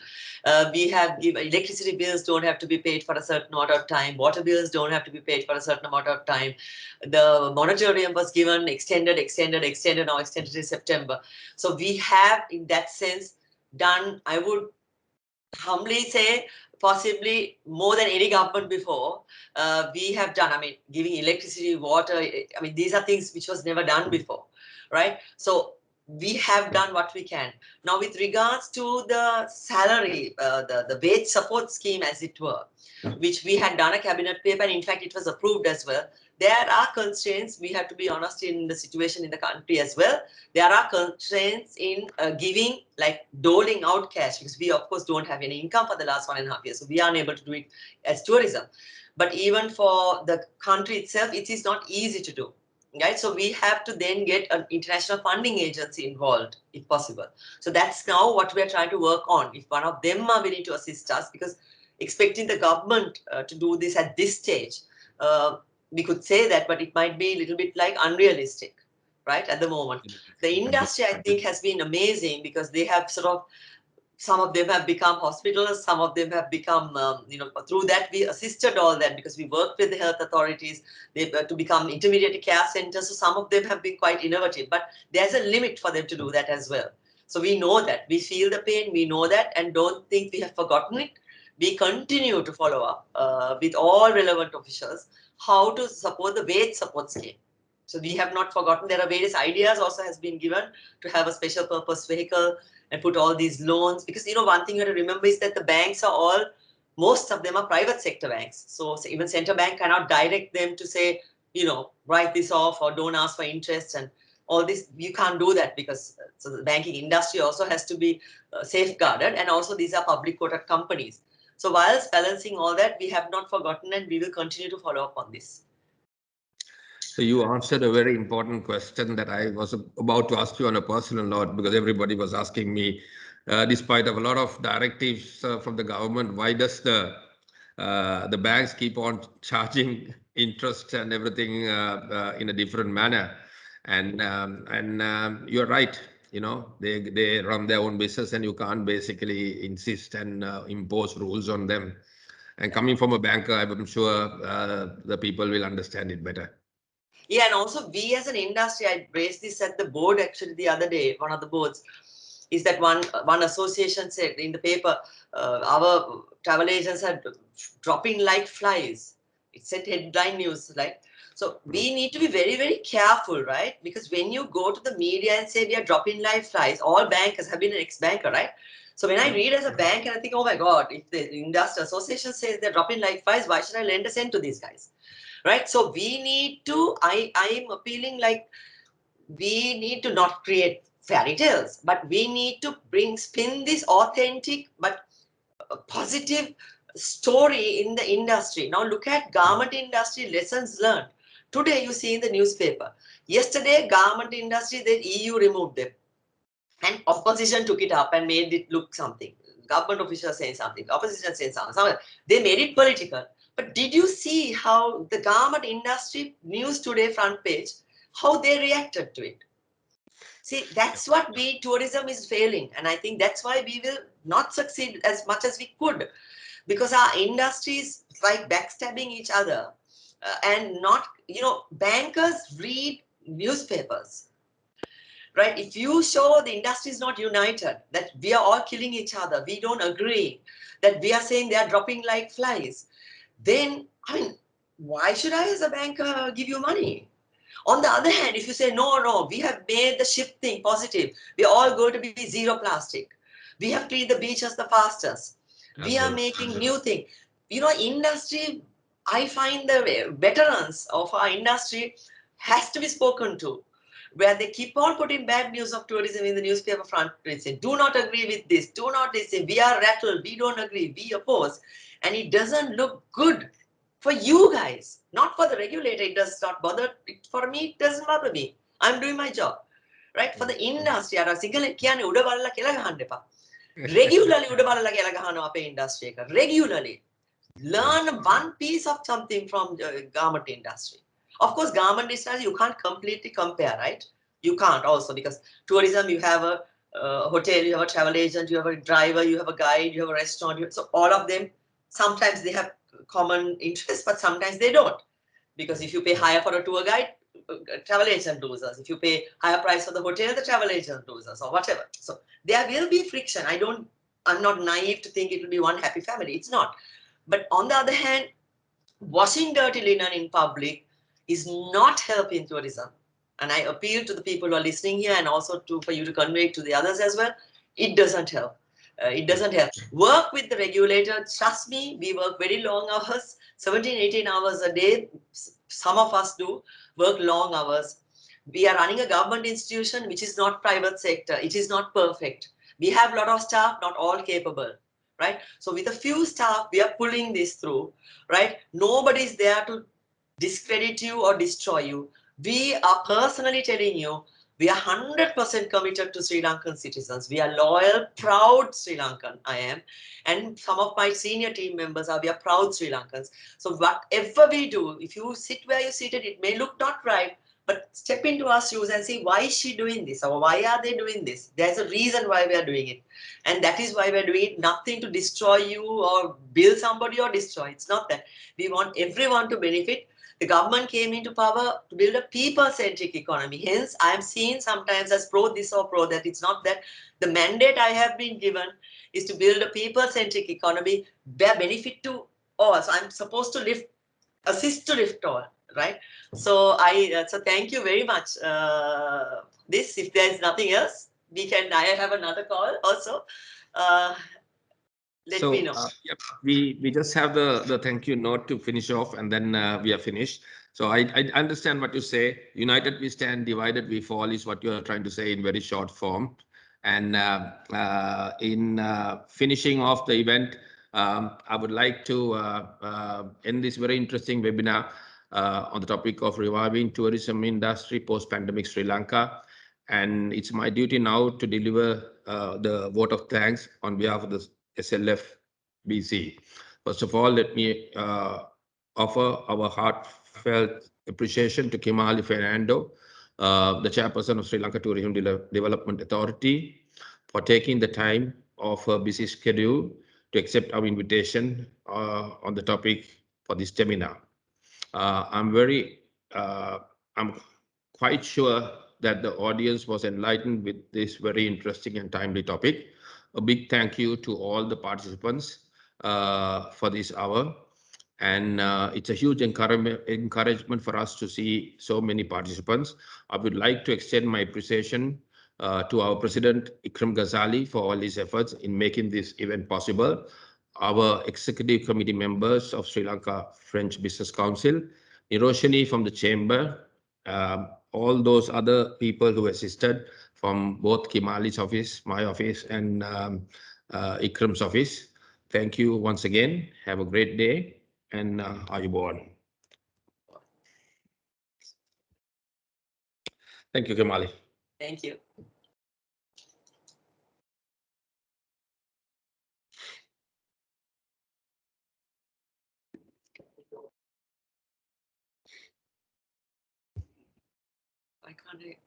We have given electricity bills don't have to be paid for a certain amount of time. Water bills don't have to be paid for a certain amount of time. The moratorium was given, extended, now extended to September. So we have, in that sense, done, I would humbly say, possibly more than any government before, we have done. I mean, giving electricity, water, I mean, these are things which was never done before, right? So we have done what we can. Now, with regards to the salary, the wage support scheme, as it were, which we had done a cabinet paper, and in fact, it was approved as well. There are constraints. We have to be honest in the situation in the country as well. There are constraints in giving, like doling out cash, because we, of course, don't have any income for the last 1.5 years. So we are unable to do it as tourism. But even for the country itself, it is not easy to do. Right? So we have to then get an international funding agency involved, if possible. So that's now what we're trying to work on. If one of them are willing to assist us, because expecting the government to do this at this stage, we could say that, but it might be a little bit like unrealistic, right, at the moment. The industry, I think, has been amazing because they have sort of, some of them have become hospitals, some of them have become, through that we assisted all that because we worked with the health authorities to become intermediate care centers. So some of them have been quite innovative, but there's a limit for them to do that as well. So we know that, we feel the pain, we know that, and don't think we have forgotten it. We continue to follow up with all relevant officials how to support the wage support scheme. So we have not forgotten. There are various ideas also has been given to have a special purpose vehicle and put all these loans, because one thing you have to remember is that the banks are all, most of them are private sector banks. So even central bank cannot direct them to say, write this off or don't ask for interest and all this. You can't do that because so the banking industry also has to be safeguarded, and also these are public quoted companies. So whilst balancing all that, we have not forgotten and we will continue to follow up on this. So you answered a very important question that I was about to ask you on a personal note, because everybody was asking me, despite of a lot of directives from the government, why does the banks keep on charging interest and everything in a different manner? And you're right. You know, they run their own business, and you can't basically insist and impose rules on them. And coming from a banker, I'm sure the people will understand it better. Yeah, and also we as an industry, I raised this at the board actually the other day, one of the boards, is that one association said in the paper, our travel agents are dropping like flies. It said headline news, right? So we need to be very, very careful, right? Because when you go to the media and say we are dropping like flies, all bankers have been an ex-banker, right? So when I read as a bank and I think, oh my God, if the industry association says they're dropping like flies, why should I lend a cent to these guys? Right? So we need to, I'm appealing like we need to not create fairy tales, but we need to spin this authentic but positive story in the industry. Now look at garment industry lessons learned. Today you see in the newspaper. Yesterday garment industry, the EU removed them. And opposition took it up and made it look something. Government officials saying something, opposition saying something. They made it political. But did you see how the garment industry news today front page, how they reacted to it? See, that's what tourism is failing. And I think that's why we will not succeed as much as we could, because our industry is like backstabbing each other and not, bankers read newspapers. Right? If you show the industry is not united, that we are all killing each other, we don't agree, that we are saying they are dropping like flies, then, I mean, why should I as a banker give you money? On the other hand, if you say, no, we have made the ship thing positive, we are all going to be zero plastic, we have cleaned the beaches the fastest, we are making new thing. Industry, I find the veterans of our industry has to be spoken to, where they keep on putting bad news of tourism in the newspaper front page, saying, do not agree with this, do not listen, we are rattled, we don't agree, we oppose. And it doesn't look good for you guys, not for the regulator. It does not bother. For me, it doesn't bother me. I'm doing my job. Right? For the industry, regularly industry. Regularly. Learn one piece of something from the garment industry. Of course, garment industry, you can't completely compare, right? You can't also, because tourism, you have a hotel, you have a travel agent, you have a driver, you have a guide, you have a restaurant. So all of them, sometimes they have common interests, but sometimes they don't. Because if you pay higher for a tour guide, travel agent loses. If you pay higher price for the hotel, the travel agent loses, or whatever. So there will be friction. I'm not naive to think it will be one happy family. It's not. But on the other hand, washing dirty linen in public is not helping tourism. And I appeal to the people who are listening here, and also for you to convey it to the others as well. It doesn't help. It doesn't help. Work with the regulator. Trust me, we work very long hours, 17, 18 hours a day. Some of us do work long hours. We are running a government institution which is not private sector. It is not perfect. We have a lot of staff, not all capable. Right? So with a few staff, we are pulling this through. Right? Nobody is there to discredit you or destroy you. We are personally telling you, we are 100% committed to Sri Lankan citizens. We are loyal, proud Sri Lankan, I am. And some of my senior team members we are proud Sri Lankans. So whatever we do, if you sit where you're seated, it may look not right, but step into our shoes and see, why is she doing this? Or why are they doing this? There's a reason why we are doing it. And that is why we're doing it. Nothing to destroy you or build somebody or destroy. It's not that. We want everyone to benefit. The government came into power to build a people-centric economy. Hence, I'm seen sometimes as pro this or pro that. It's not that. The mandate I have been given is to build a people-centric economy, bear benefit to all. So I'm supposed to assist to lift all, right? So so thank you very much. If there's nothing else, I have another call also. Let me know. Yep, we just have the thank you note to finish off, and then we are finished. So I understand what you say. United we stand, divided we fall is what you are trying to say in very short form. And in finishing off the event, I would like to end this very interesting webinar on the topic of reviving tourism industry post-pandemic Sri Lanka. And it's my duty now to deliver the vote of thanks on behalf of the SLFBC. First of all, let me offer our heartfelt appreciation to Kimarli Fernando, the chairperson of Sri Lanka Tourism Development Authority, for taking the time of her busy schedule to accept our invitation on the topic for this seminar. I'm quite sure that the audience was enlightened with this very interesting and timely topic. A big thank you to all the participants for this hour. And it's a huge encouragement for us to see so many participants. I would like to extend my appreciation to our President Ikram Ghazali for all his efforts in making this event possible, our executive committee members of Sri Lanka French Business Council, Niroshani from the Chamber, all those other people who assisted from both Kimarli's office, my office, and Ikram's office. Thank you once again. Have a great day, and are you born? Thank you, Kimarli. Thank you. Why can't I?